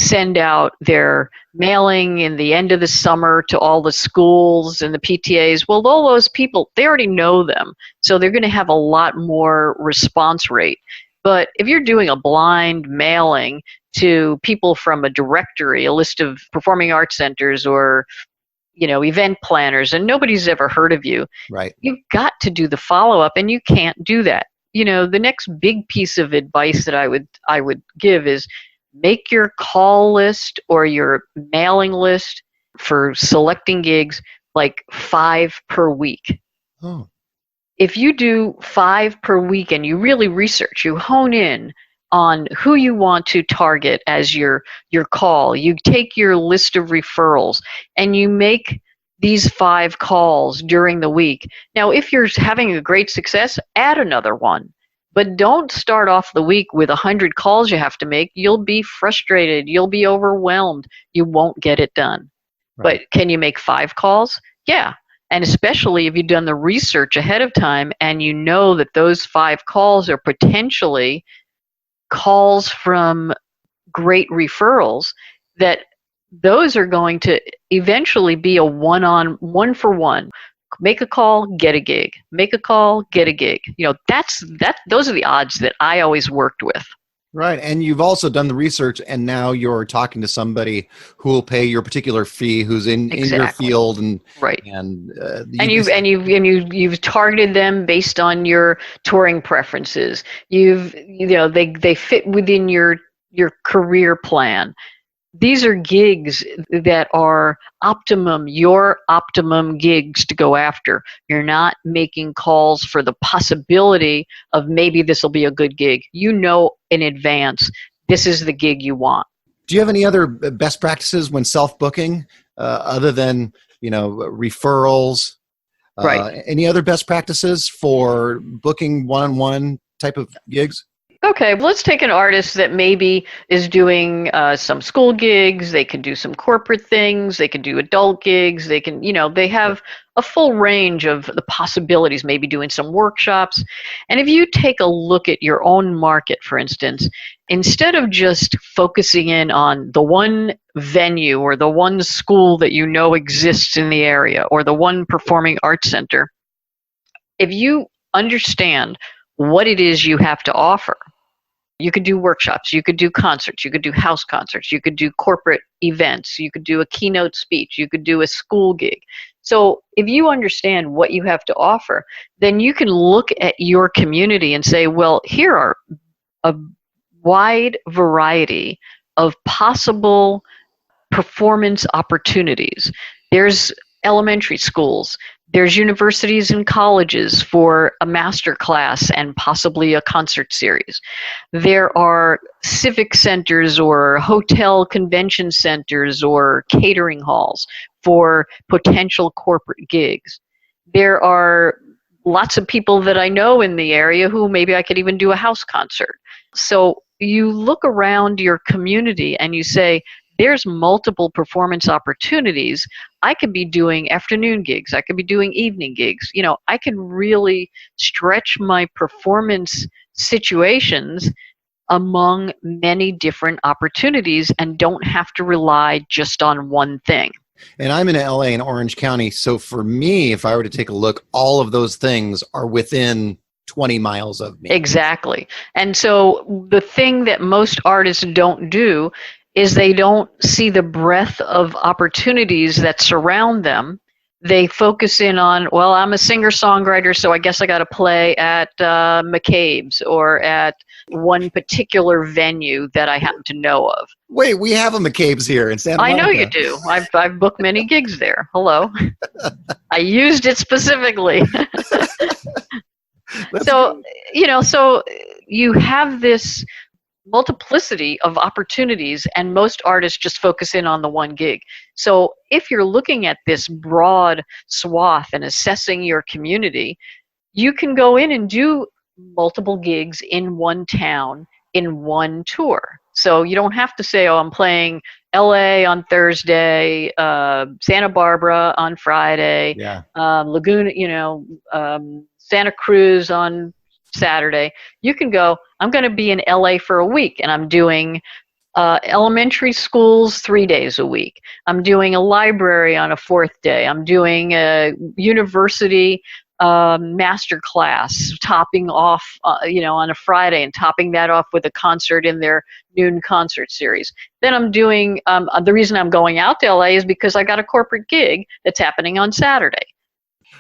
Speaker 3: send out their mailing in the end of the summer to all the schools and the PTAs. Well, all those people, they already know them. So they're going to have a lot more response rate. But if you're doing a blind mailing to people from a directory, a list of performing arts centers or event planners, and nobody's ever heard of you,
Speaker 1: Right.
Speaker 3: you've got to do the follow-up, and you can't do that. The next big piece of advice that I would give is make your call list or your mailing list for selecting gigs like 5 per week.
Speaker 1: Oh.
Speaker 3: If you do 5 per week and you really research, you hone in on who you want to target as your call, you take your list of referrals and you make these 5 calls during the week. Now, if you're having a great success, add another one. But don't start off the week with 100 calls you have to make. You'll be frustrated. You'll be overwhelmed. You won't get it done.
Speaker 1: Right.
Speaker 3: But can you make 5 calls? Yeah. And especially if you've done the research ahead of time and you know that those 5 calls are potentially calls from great referrals, that those are going to eventually be a one-for-one. Make a call, get a gig. Make a call, get a gig. Those are the odds that I always worked with.
Speaker 1: Right. And you've also done the research, and now you're talking to somebody who will pay your particular fee, who's in your field, and
Speaker 3: right.
Speaker 1: And
Speaker 3: you've targeted them based on your touring preferences. They fit within your career plan. These are gigs that are your optimum gigs to go after. You're not making calls for the possibility of maybe this will be a good gig. In advance, this is the gig you want.
Speaker 1: Do you have any other best practices when self-booking, other than, referrals?
Speaker 3: Right.
Speaker 1: Any other best practices for booking one-on-one type of gigs?
Speaker 3: Okay, let's take an artist that maybe is doing some school gigs. They can do some corporate things. They can do adult gigs. They can, they have a full range of the possibilities, maybe doing some workshops. And if you take a look at your own market, for instance, instead of just focusing in on the one venue or the one school that exists in the area or the one performing arts center, if you understand what it is you have to offer, you could do workshops, you could do concerts, you could do house concerts, you could do corporate events, you could do a keynote speech, you could do a school gig. So if you understand what you have to offer, then you can look at your community and say, well, here are a wide variety of possible performance opportunities. There's elementary schools. There's universities and colleges for a master class and possibly a concert series. There are civic centers or hotel convention centers or catering halls for potential corporate gigs. There are lots of people that I know in the area who maybe I could even do a house concert. So you look around your community and you say, there's multiple performance opportunities. I could be doing afternoon gigs. I could be doing evening gigs. I can really stretch my performance situations among many different opportunities and don't have to rely just on one thing.
Speaker 1: And I'm in LA in Orange County. So for me, if I were to take a look, all of those things are within 20 miles of me.
Speaker 3: Exactly. And so the thing that most artists don't do is they don't see the breadth of opportunities that surround them. They focus in on, well, I'm a singer-songwriter, so I guess I got to play at McCabe's or at one particular venue that I happen to know of.
Speaker 1: Wait, we have a McCabe's here in Santa Monica.
Speaker 3: I know you do. I've booked many gigs there. Hello. I used it specifically. So you have this multiplicity of opportunities, and most artists just focus in on the one gig. So if you're looking at this broad swath and assessing your community, you can go in and do multiple gigs in one town in one tour. So you don't have to say, oh, I'm playing LA on Thursday, Santa Barbara on Friday, Laguna, Santa Cruz on Saturday. You can go, I'm going to be in LA for a week and I'm doing elementary schools 3 days a week. I'm doing a library on a fourth day. I'm doing a university master class, topping off, on a Friday and topping that off with a concert in their noon concert series. Then I'm doing, the reason I'm going out to LA is because I got a corporate gig that's happening on Saturday.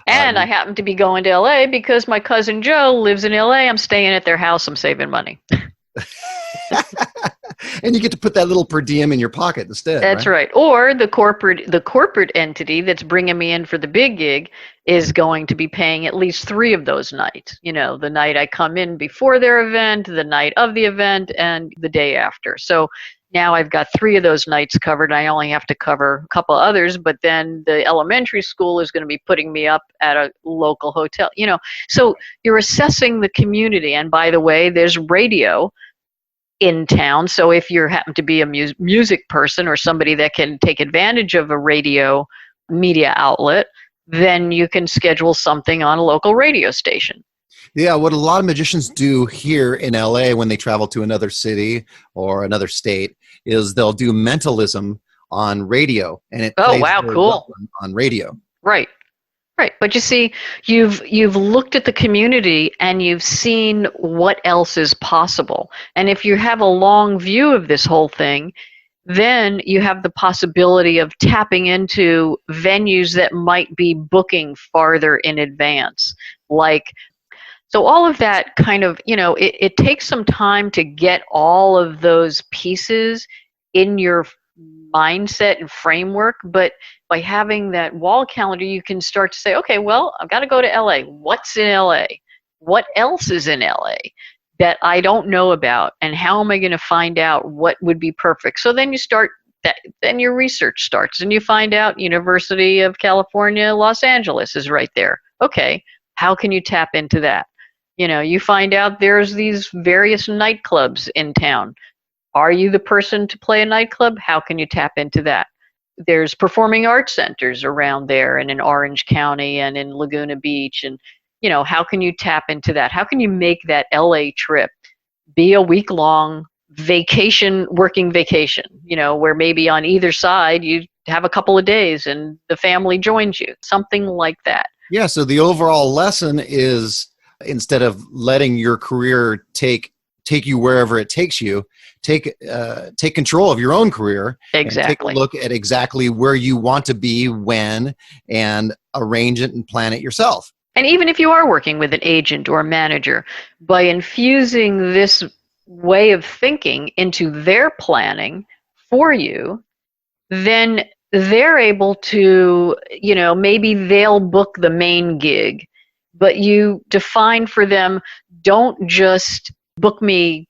Speaker 3: And I happen to be going to LA because my cousin Joe lives in LA. I'm staying at their house. I'm saving money.
Speaker 1: And you get to put that little per diem in your pocket instead.
Speaker 3: That's right. Or the corporate entity that's bringing me in for the big gig is going to be paying at least 3 of those nights. The night I come in before their event, the night of the event, and the day after. So now I've got 3 of those nights covered. I only have to cover a couple others, but then the elementary school is going to be putting me up at a local hotel. So you're assessing the community. And by the way, there's radio in town. So if you happen to be a music person or somebody that can take advantage of a radio media outlet, then you can schedule something on a local radio station.
Speaker 1: Yeah, what a lot of magicians do here in LA when they travel to another city or another state is they'll do mentalism on radio, and it plays very well on radio.
Speaker 3: Right. Right. But you see, you've looked at the community and you've seen what else is possible. And if you have a long view of this whole thing, then you have the possibility of tapping into venues that might be booking farther in advance. So all of that kind of, it takes some time to get all of those pieces in your mindset and framework, but by having that wall calendar, you can start to say, okay, well, I've got to go to LA. What's in LA? What else is in LA that I don't know about? And how am I going to find out what would be perfect? So then you start that, then your research starts and you find out University of California, Los Angeles is right there. Okay, how can you tap into that? You find out there's these various nightclubs in town. Are you the person to play a nightclub? How can you tap into that? There's performing arts centers around there and in Orange County and in Laguna Beach. And, how can you tap into that? How can you make that LA trip be a week-long working vacation, where maybe on either side you have a couple of days and the family joins you, something like that.
Speaker 1: Yeah, so the overall lesson is instead of letting your career take you wherever it takes you, take control of your own career.
Speaker 3: Exactly.
Speaker 1: And take a look at exactly where you want to be, when, and arrange it and plan it yourself.
Speaker 3: And even if you are working with an agent or a manager, by infusing this way of thinking into their planning for you, then they're able to, maybe they'll book the main gig, but you define for them, don't just book me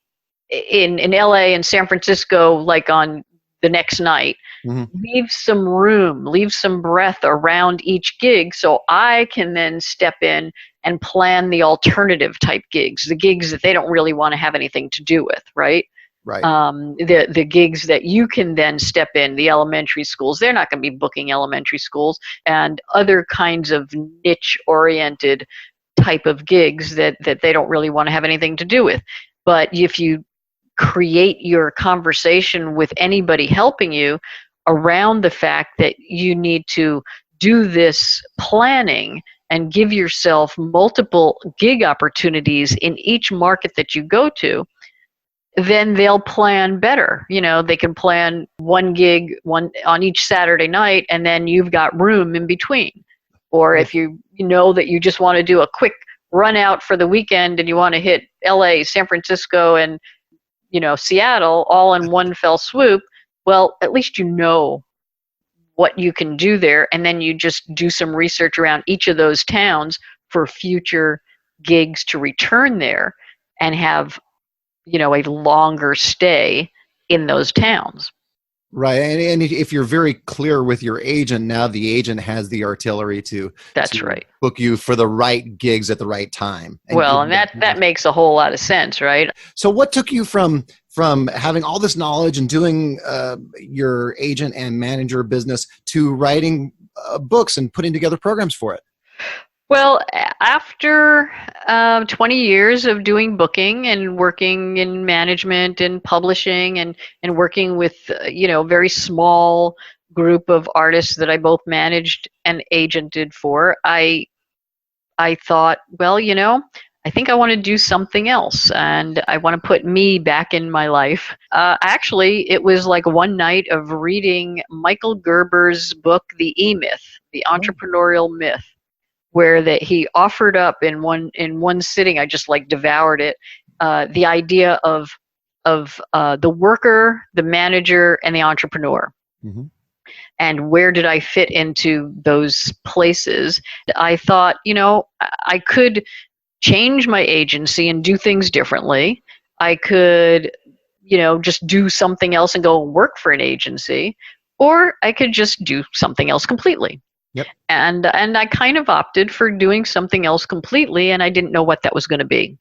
Speaker 3: in LA and San Francisco like on the next night. Mm-hmm. Leave some room, leave some breath around each gig so I can then step in and plan the alternative type gigs, the gigs that they don't really want to have anything to do with, right?
Speaker 1: Right.
Speaker 3: The gigs that you can then step in, the elementary schools, they're not going to be booking elementary schools and other kinds of niche oriented type of gigs that they don't really want to have anything to do with. But if you create your conversation with anybody helping you around the fact that you need to do this planning and give yourself multiple gig opportunities in each market that you go to, then they'll plan better. They can plan one gig on each Saturday night, and then you've got room in between. Or if you know that you just want to do a quick run out for the weekend and you want to hit LA, San Francisco, and Seattle all in one fell swoop, well, at least you know what you can do there, and then you just do some research around each of those towns for future gigs to return there and have a longer stay in those towns.
Speaker 1: Right. And if you're very clear with your agent, now the agent has the artillery to
Speaker 3: right.
Speaker 1: book you for the right gigs at the right time.
Speaker 3: And that makes a whole lot of sense, right?
Speaker 1: So what took you from having all this knowledge and doing your agent and manager business to writing books and putting together programs for it?
Speaker 3: Well, after 20 years of doing booking and working in management and publishing and working with, very small group of artists that I both managed and agented for, I thought, well, I think I want to do something else and I want to put me back in my life. Actually, it was like one night of reading Michael Gerber's book, The E-Myth, The Entrepreneurial Myth, where that he offered up in one sitting. I just like devoured it. The idea of the worker, the manager, and the entrepreneur.
Speaker 1: Mm-hmm.
Speaker 3: And where did I fit into those places? I thought, I could change my agency and do things differently. I could, just do something else and go work for an agency, or I could just do something else completely.
Speaker 1: Yep.
Speaker 3: And I kind of opted for doing something else completely, and I didn't know what that was going to be.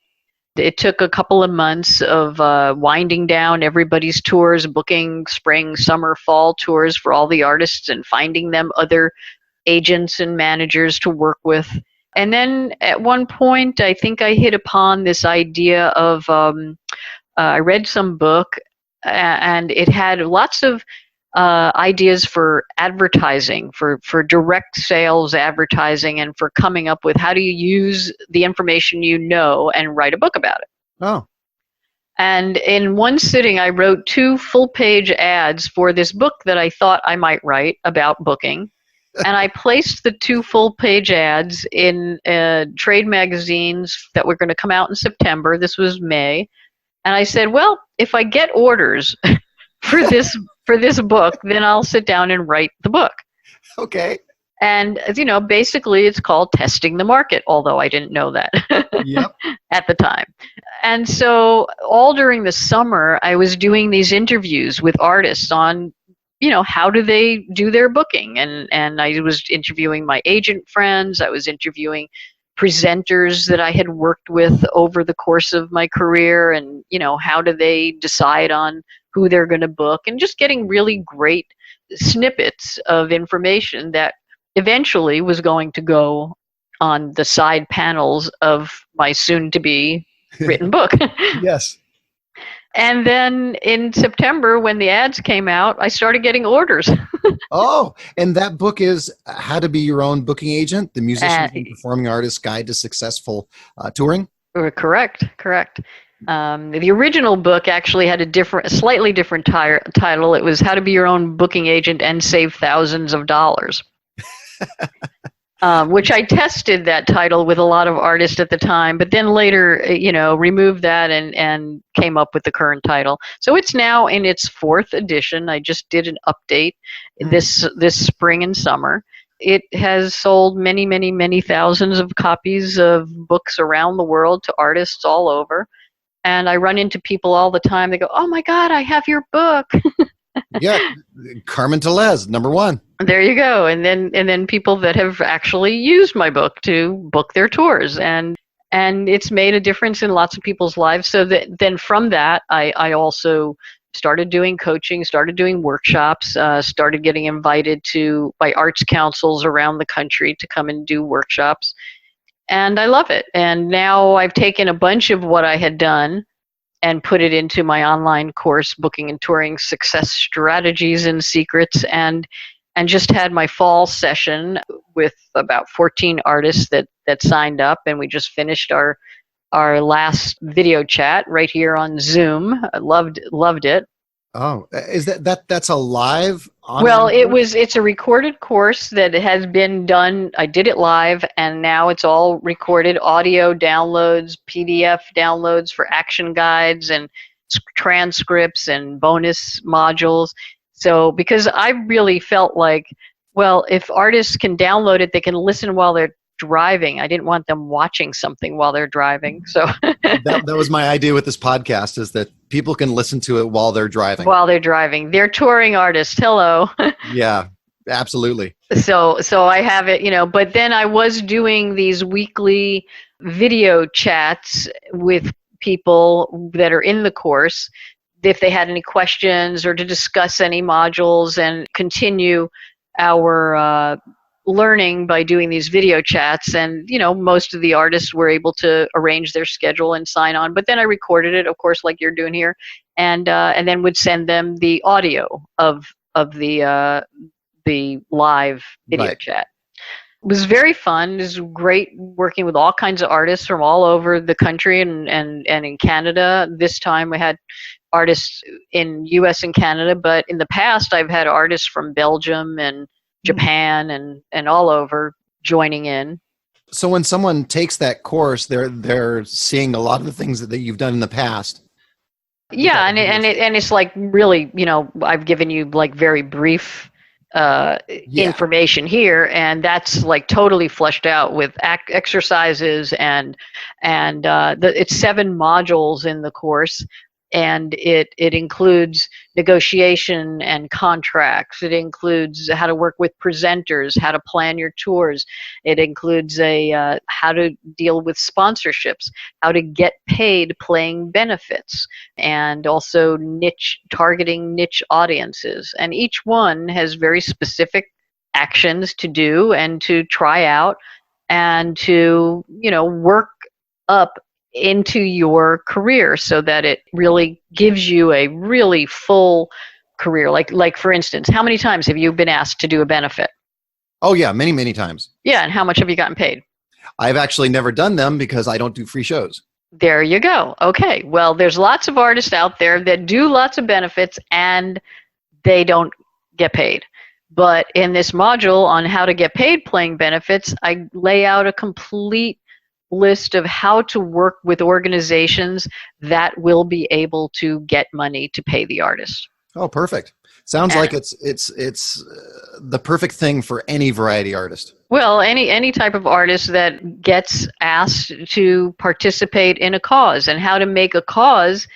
Speaker 3: It took a couple of months of winding down everybody's tours, booking spring, summer, fall tours for all the artists and finding them other agents and managers to work with. And then at one point, I think I hit upon this idea of, I read some book and it had lots of ideas for advertising, for direct sales advertising, and for coming up with how do you use the information and write a book about it.
Speaker 1: Oh.
Speaker 3: And in one sitting, I wrote 2 full-page ads for this book that I thought I might write about booking. And I placed the 2 full-page ads in trade magazines that were going to come out in September. This was May. And I said, well, if I get orders for this book, then I'll sit down and write the book.
Speaker 1: Okay.
Speaker 3: And, basically it's called testing the market, although I didn't know that
Speaker 1: Yep.
Speaker 3: at the time. And so all during the summer, I was doing these interviews with artists on, how do they do their booking? And I was interviewing my agent friends. I was interviewing presenters that I had worked with over the course of my career, and, how do they decide on who they're going to book, and just getting really great snippets of information that eventually was going to go on the side panels of my soon-to-be written book.
Speaker 1: Yes.
Speaker 3: And then in September, when the ads came out, I started getting orders.
Speaker 1: Oh, and that book is How to Be Your Own Booking Agent, the Musician and Performing Artist Guide to Successful Touring?
Speaker 3: Correct. The original book actually had a slightly different title. It was How to Be Your Own Booking Agent and Save Thousands of Dollars, which I tested that title with a lot of artists at the time, but then later, removed that and came up with the current title. So it's now in its 4th edition. I just did an update this spring and summer. It has sold many, many, many thousands of copies of books around the world to artists all over. And I run into people all the time. They go, "Oh my God, I have your book."
Speaker 1: Yeah, Carmen Tellez, number 1.
Speaker 3: There you go. And then people that have actually used my book to book their tours, and it's made a difference in lots of people's lives. So then from that, I also started doing coaching, started doing workshops, started getting invited by arts councils around the country to come and do workshops. And I love it. And now I've taken a bunch of what I had done and put it into my online course, Booking and Touring Success Strategies and Secrets, and just had my fall session with about 14 artists that signed up, and we just finished our last video chat right here on Zoom. I loved it.
Speaker 1: Oh, is that's a live online
Speaker 3: Well,
Speaker 1: course?
Speaker 3: it's a recorded course that has been done. I did it live, and now it's all recorded audio downloads, PDF downloads for action guides and transcripts and bonus modules. So because I really felt like, well, if artists can download it, they can listen while they're driving. I didn't want them watching something while they're driving. So
Speaker 1: that was my idea with this podcast, is that people can listen to it while they're driving.
Speaker 3: While they're driving. They're touring artists. Hello.
Speaker 1: Yeah, absolutely.
Speaker 3: So I have it, but then I was doing these weekly video chats with people that are in the course, if they had any questions or to discuss any modules and continue our learning by doing these video chats, and most of the artists were able to arrange their schedule and sign on. But then I recorded it, of course, like you're doing here, and then would send them the audio of the live video chat. It was very fun. It was great working with all kinds of artists from all over the country and in Canada. This time we had artists in US and Canada, but in the past I've had artists from Belgium and Japan and all over joining in.
Speaker 1: So when someone takes that course, they're seeing a lot of the things that you've done in the past.
Speaker 3: Yeah, and it's like really, I've given you like very brief information here, and that's like totally fleshed out with exercises and it's 7 modules in the course, and it includes negotiation and contracts. It includes how to work with presenters, how to plan your tours. It includes how to deal with sponsorships, how to get paid playing benefits, and also targeting niche audiences. And each one has very specific actions to do and to try out and to work up into your career so that it really gives you a really full career. Like for instance, how many times have you been asked to do a benefit?
Speaker 1: Oh yeah, many, many times.
Speaker 3: Yeah, and how much have you gotten paid?
Speaker 1: I've actually never done them because I don't do free shows.
Speaker 3: There you go. Okay, well, there's lots of artists out there that do lots of benefits and they don't get paid. But in this module on how to get paid playing benefits, I lay out a complete list of how to work with organizations that will be able to get money to pay the artist.
Speaker 1: Oh, perfect. Sounds like it's the perfect thing for any variety artist.
Speaker 3: Well, any type of artist that gets asked to participate in a cause, and how to make a cause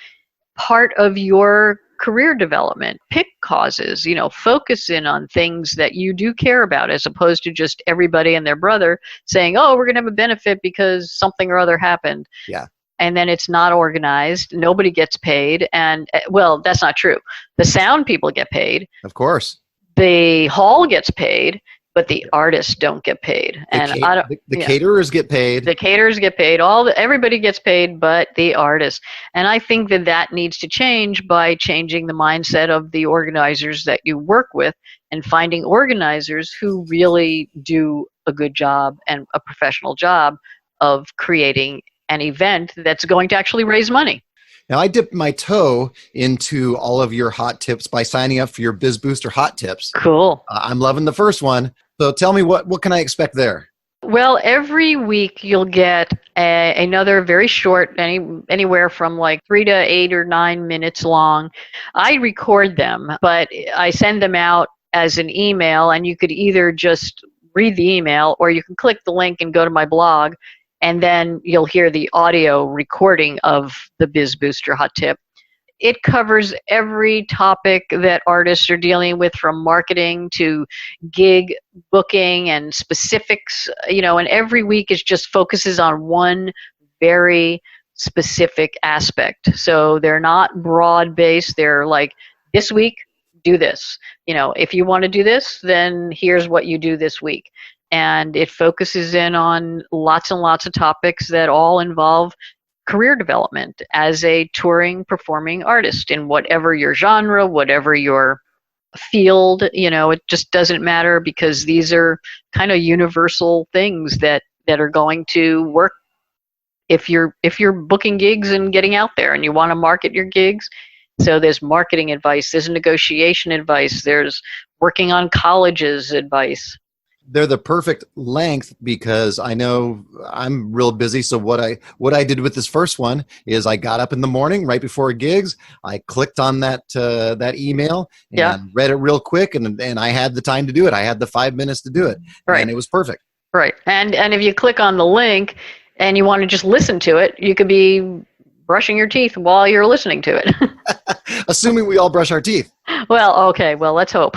Speaker 3: part of your career development. Pick causes, focus in on things that you do care about, as opposed to just everybody and their brother saying, oh, we're going to have a benefit because something or other happened.
Speaker 1: Yeah.
Speaker 3: And then it's not organized. Nobody gets paid. And, well, that's not true. The sound people get paid.
Speaker 1: Of course.
Speaker 3: The hall gets paid, but the artists don't get paid.
Speaker 1: The caterers get paid.
Speaker 3: The caterers get paid. Everybody gets paid, but the artists. And I think that needs to change by changing the mindset of the organizers that you work with, and finding organizers who really do a good job and a professional job of creating an event that's going to actually raise money.
Speaker 1: Now, I dipped my toe into all of your hot tips by signing up for your Biz Booster Hot Tips.
Speaker 3: Cool.
Speaker 1: I'm loving the first one. So tell me, what can I expect there?
Speaker 3: Well, every week you'll get another very short, anywhere from like 3 to 8 or 9 minutes long. I record them, but I send them out as an email, and you could either just read the email or you can click the link and go to my blog, and then you'll hear the audio recording of the Biz Booster Hot Tip. It covers every topic that artists are dealing with, from marketing to gig booking and specifics, and every week it just focuses on one very specific aspect. So they're not broad-based. They're like, this week, do this. If you want to do this, then here's what you do this week. And it focuses in on lots and lots of topics that all involve career development as a touring performing artist in whatever your genre, whatever your field. It just doesn't matter, because these are kind of universal things that are going to work if you're booking gigs and getting out there and you want to market your gigs. So there's marketing advice, there's negotiation advice, there's working on colleges advice.
Speaker 1: They're the perfect length, because I know I'm real busy. So what I did with this first one is I got up in the morning right before gigs. I clicked on that email and read it real quick, and I had the time to do it. I had the 5 minutes to do it,
Speaker 3: right.
Speaker 1: And it was perfect.
Speaker 3: Right, and if you click on the link and you want to just listen to it, you could be brushing your teeth while you're listening to it.
Speaker 1: Assuming we all brush our teeth.
Speaker 3: Well, okay. Well, let's hope.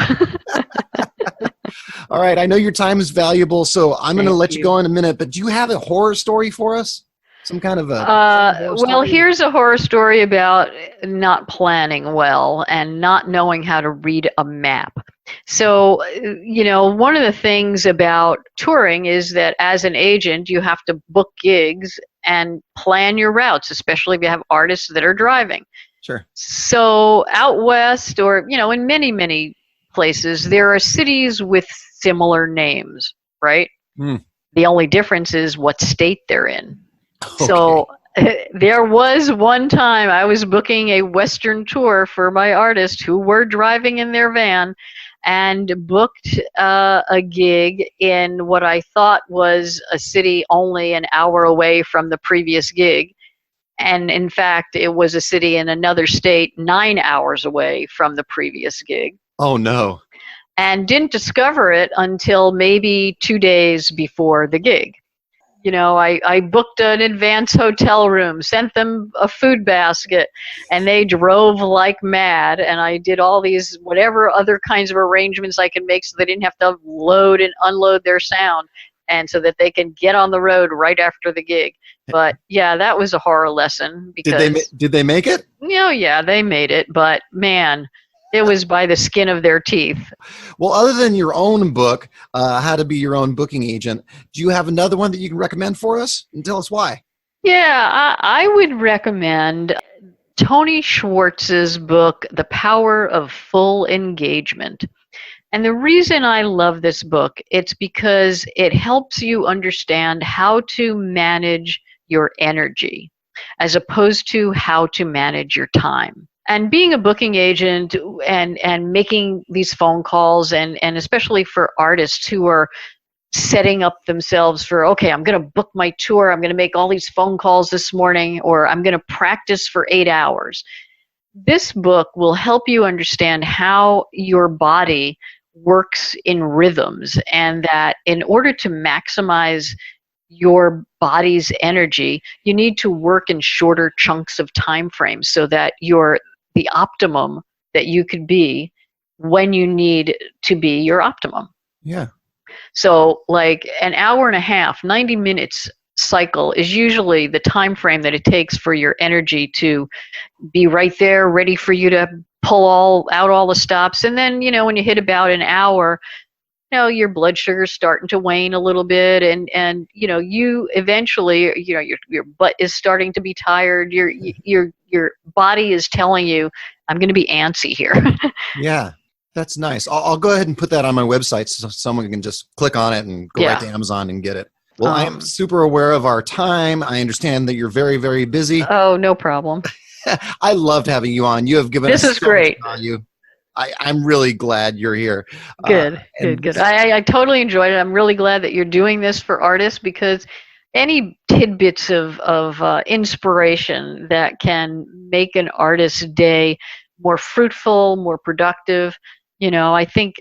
Speaker 1: All right. I know your time is valuable, so I'm going to let you go in a minute, but do you have a horror story for us? Some kind of a...
Speaker 3: well, here's a horror story about not planning well and not knowing how to read a map. So, one of the things about touring is that as an agent, you have to book gigs and plan your routes, especially if you have artists that are driving.
Speaker 1: Sure.
Speaker 3: So out west, or, in many, many places, there are cities with similar names, right?
Speaker 1: Hmm.
Speaker 3: The only difference is what state they're in.
Speaker 1: Okay.
Speaker 3: So there was one time I was booking a Western tour for my artists who were driving in their van, and booked a gig in what I thought was a city only an hour away from the previous gig. And in fact, it was a city in another state 9 hours away from the previous gig.
Speaker 1: Oh, no.
Speaker 3: And didn't discover it until maybe 2 days before the gig. I booked an advance hotel room, sent them a food basket, and they drove like mad. And I did all these whatever other kinds of arrangements I could make so they didn't have to load and unload their sound, and so that they can get on the road right after the gig. But yeah, that was a horror lesson. Because
Speaker 1: Did they make it?
Speaker 3: Yeah, they made it. But man, it was by the skin of their teeth.
Speaker 1: Well, other than your own book, How to Be Your Own Booking Agent, do you have another one that you can recommend for us? And tell us why.
Speaker 3: Yeah, I would recommend Tony Schwartz's book, The Power of Full Engagement. And the reason I love this book, it's because it helps you understand how to manage your energy as opposed to how to manage your time. And being a booking agent and making these phone calls, and especially for artists who are setting up themselves for, okay, I'm going to book my tour, I'm going to make all these phone calls this morning, or I'm going to practice for 8 hours. This book will help you understand how your body works in rhythms, and that in order to maximize your body's energy, you need to work in shorter chunks of time frames so that you're the optimum that you could be when you need to be your optimum.
Speaker 1: Yeah.
Speaker 3: So like an hour and a half, 90 minutes cycle is usually the time frame that it takes for your energy to be right there, ready for you to pull out all the stops. And then, when you hit about an hour, your blood sugar's starting to wane a little bit, and you eventually, your butt is starting to be tired. Your body is telling you, I'm going to be antsy here.
Speaker 1: Yeah, that's nice. I'll go ahead and put that on my website so someone can just click on it and go right to Amazon and get it. Well, I am super aware of our time. I understand that you're very, very busy.
Speaker 3: Oh, no problem.
Speaker 1: I loved having you on. You have given us
Speaker 3: so great
Speaker 1: much value. I'm really glad you're here.
Speaker 3: Good. I totally enjoyed it. I'm really glad that you're doing this for artists, because any tidbits of inspiration that can make an artist's day more fruitful, more productive, I think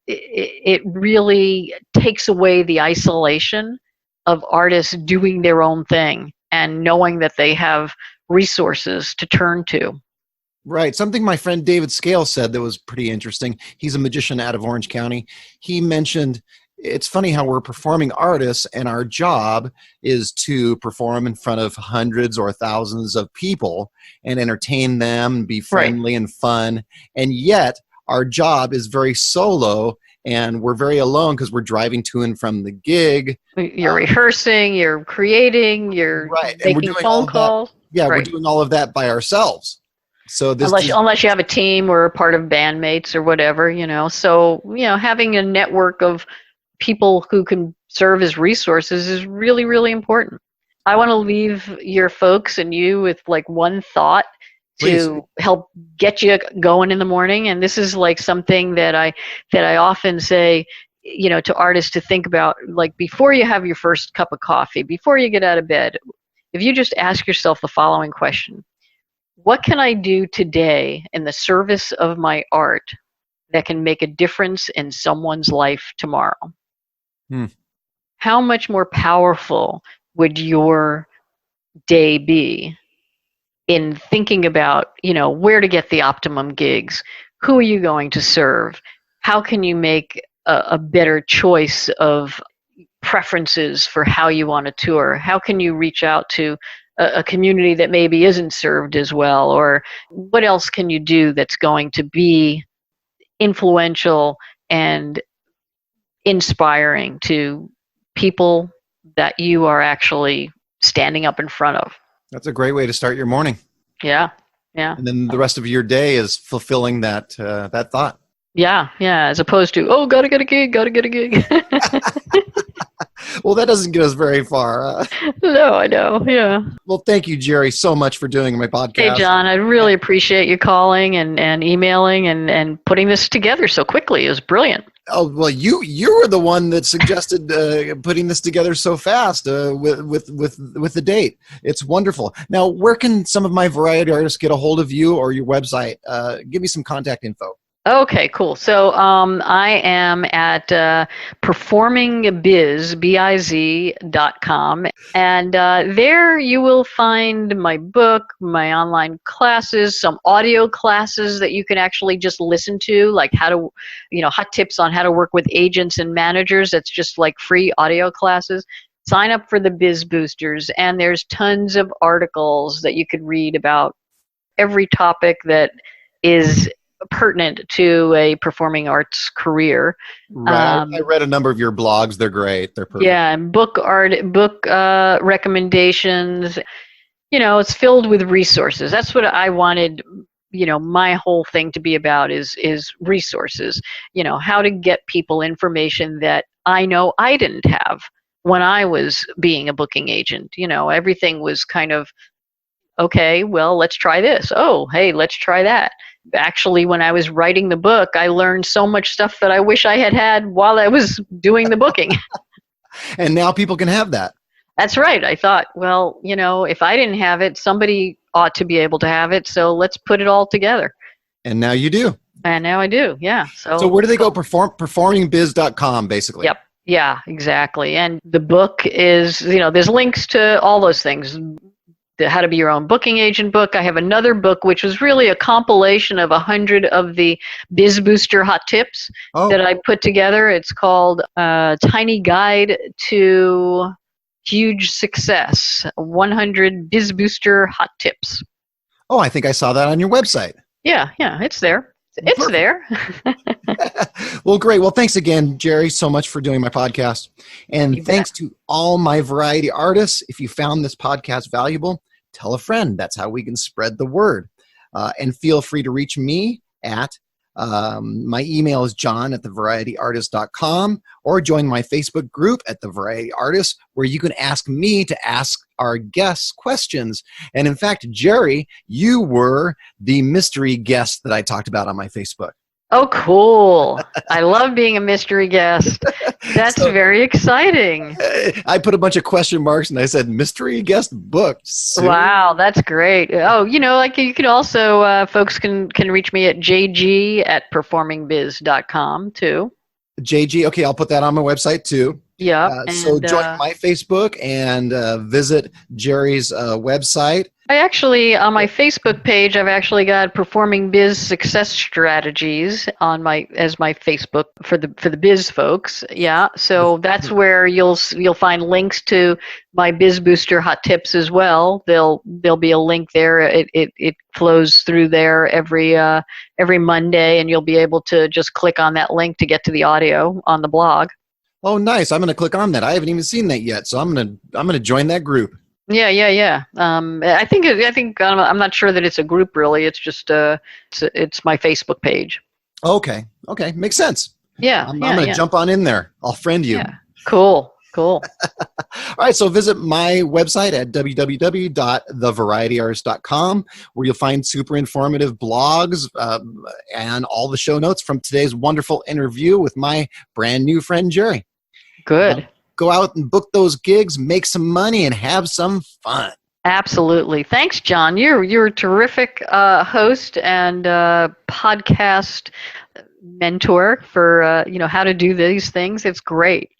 Speaker 3: it really takes away the isolation of artists doing their own thing and knowing that they have resources to turn to.
Speaker 1: Right. Something my friend David Scale said that was pretty interesting. He's a magician out of Orange County. He mentioned it's funny how we're performing artists and our job is to perform in front of hundreds or thousands of people and entertain them, be friendly and fun. And yet our job is very solo and we're very alone because we're driving to and from the gig.
Speaker 3: You're rehearsing, you're creating, you're making phone calls.
Speaker 1: We're doing all of that by ourselves. So
Speaker 3: unless you have a team or a part of bandmates or whatever, So, having a network of people who can serve as resources is really, really important. I want to leave your folks and you with like one thought to help get you going in the morning. And this is like something that I often say, to artists to think about, like before you have your first cup of coffee, before you get out of bed, if you just ask yourself the following question: what can I do today in the service of my art that can make a difference in someone's life tomorrow? How much more powerful would your day be in thinking about, where to get the optimum gigs? Who are you going to serve? How can you make a better choice of preferences for how you want to tour? How can you reach out to a community that maybe isn't served as well? Or what else can you do that's going to be influential and inspiring to people that you are actually standing up in front of.
Speaker 1: That's a great way to start your morning.
Speaker 3: Yeah. Yeah.
Speaker 1: And then the rest of your day is fulfilling that thought.
Speaker 3: Yeah. Yeah. As opposed to, oh, gotta get a gig.
Speaker 1: Well, that doesn't get us very far.
Speaker 3: No, I know. Yeah.
Speaker 1: Well, thank you, Jeri, so much for doing my podcast.
Speaker 3: Hey, John, I really appreciate you calling and emailing and putting this together so quickly. It was brilliant.
Speaker 1: Oh, well, you were the one that suggested putting this together so fast with the date. It's wonderful. Now, where can some of my variety artists get a hold of you or your website? Give me some contact info.
Speaker 3: Okay, cool. So I am at performingbiz.com, and there you will find my book, my online classes, some audio classes that you can actually just listen to, like how to, hot tips on how to work with agents and managers. That's just like free audio classes. Sign up for the Biz Boosters, and there's tons of articles that you could read about every topic that is pertinent to a performing arts career.
Speaker 1: Right. I read a number of your blogs. They're great. They're perfect.
Speaker 3: Yeah, and book recommendations. It's filled with resources. That's what I wanted, my whole thing to be about is resources. How to get people information that I know I didn't have when I was being a booking agent. Everything was kind of, okay, well, let's try this. Oh, hey, let's try that. Actually, when I was writing the book, I learned so much stuff that I wish I had while I was doing the booking.
Speaker 1: And now people can have that.
Speaker 3: That's right. I thought, well, if I didn't have it, somebody ought to be able to have it. So let's put it all together.
Speaker 1: And now you do.
Speaker 3: And now I do. Yeah.
Speaker 1: So where do they go? Performingbiz.com, basically.
Speaker 3: Yep. Yeah, exactly. And the book is, there's links to all those things. The How to Be Your Own Booking Agent book. I have another book, which was really a compilation of 100 of the Biz Booster Hot tips that I put together. It's called Tiny Guide to Huge Success, 100 Biz Booster Hot tips.
Speaker 1: Oh, I think I saw that on your website.
Speaker 3: Yeah, it's there. It's there.
Speaker 1: Well, great. Well, thanks again, Jeri, so much for doing my podcast. And thanks to all my variety artists. If you found this podcast valuable, tell a friend. That's how we can spread the word. And feel free to reach me at my email is john@thevarietyartist.com, or join my Facebook group at The Variety Artist, where you can ask me to ask our guests questions. And in fact, Jeri, you were the mystery guest that I talked about on my Facebook.
Speaker 3: Oh, cool. I love being a mystery guest. That's very exciting.
Speaker 1: I put a bunch of question marks and I said, mystery guest booked. Soon.
Speaker 3: Wow, that's great. Oh, you can also, folks can reach me at jg@performingbiz.com too.
Speaker 1: JG, okay, I'll put that on my website too.
Speaker 3: Yeah.
Speaker 1: So join my Facebook and visit Jeri's website.
Speaker 3: I actually, on my Facebook page, I've actually got Performing Biz Success Strategies on as my Facebook for the biz folks. Yeah, so that's where you'll find links to my Biz Booster Hot tips as well. There'll be a link there. It flows through there every Monday, and you'll be able to just click on that link to get to the audio on the blog.
Speaker 1: Oh, nice! I'm going to click on that. I haven't even seen that yet, so I'm gonna join that group.
Speaker 3: Yeah. I think I'm not sure that it's a group really. It's just it's my Facebook page.
Speaker 1: Okay, makes sense.
Speaker 3: Yeah,
Speaker 1: I'm gonna jump on in there. I'll friend you.
Speaker 3: Yeah, cool. All
Speaker 1: right, so visit my website at www.thevarietyartist.com, where you'll find super informative blogs and all the show notes from today's wonderful interview with my brand new friend Jeri.
Speaker 3: Good.
Speaker 1: Go out and book those gigs, make some money, and have some fun.
Speaker 3: Absolutely. Thanks, John. You're a terrific host and podcast mentor for how to do these things. It's great.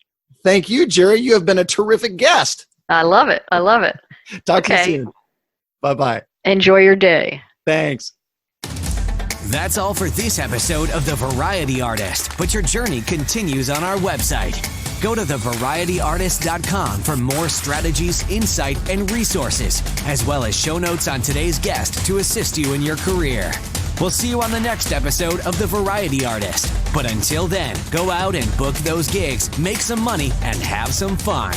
Speaker 1: Thank you, Jeri. You have been a terrific guest.
Speaker 3: I love it.
Speaker 1: Talk to you soon. Bye-bye.
Speaker 3: Enjoy your day.
Speaker 1: Thanks.
Speaker 2: That's all for this episode of The Variety Artist, but your journey continues on our website. Go to thevarietyartist.com for more strategies, insight, and resources, as well as show notes on today's guest to assist you in your career. We'll see you on the next episode of The Variety Artist. But until then, go out and book those gigs, make some money, and have some fun.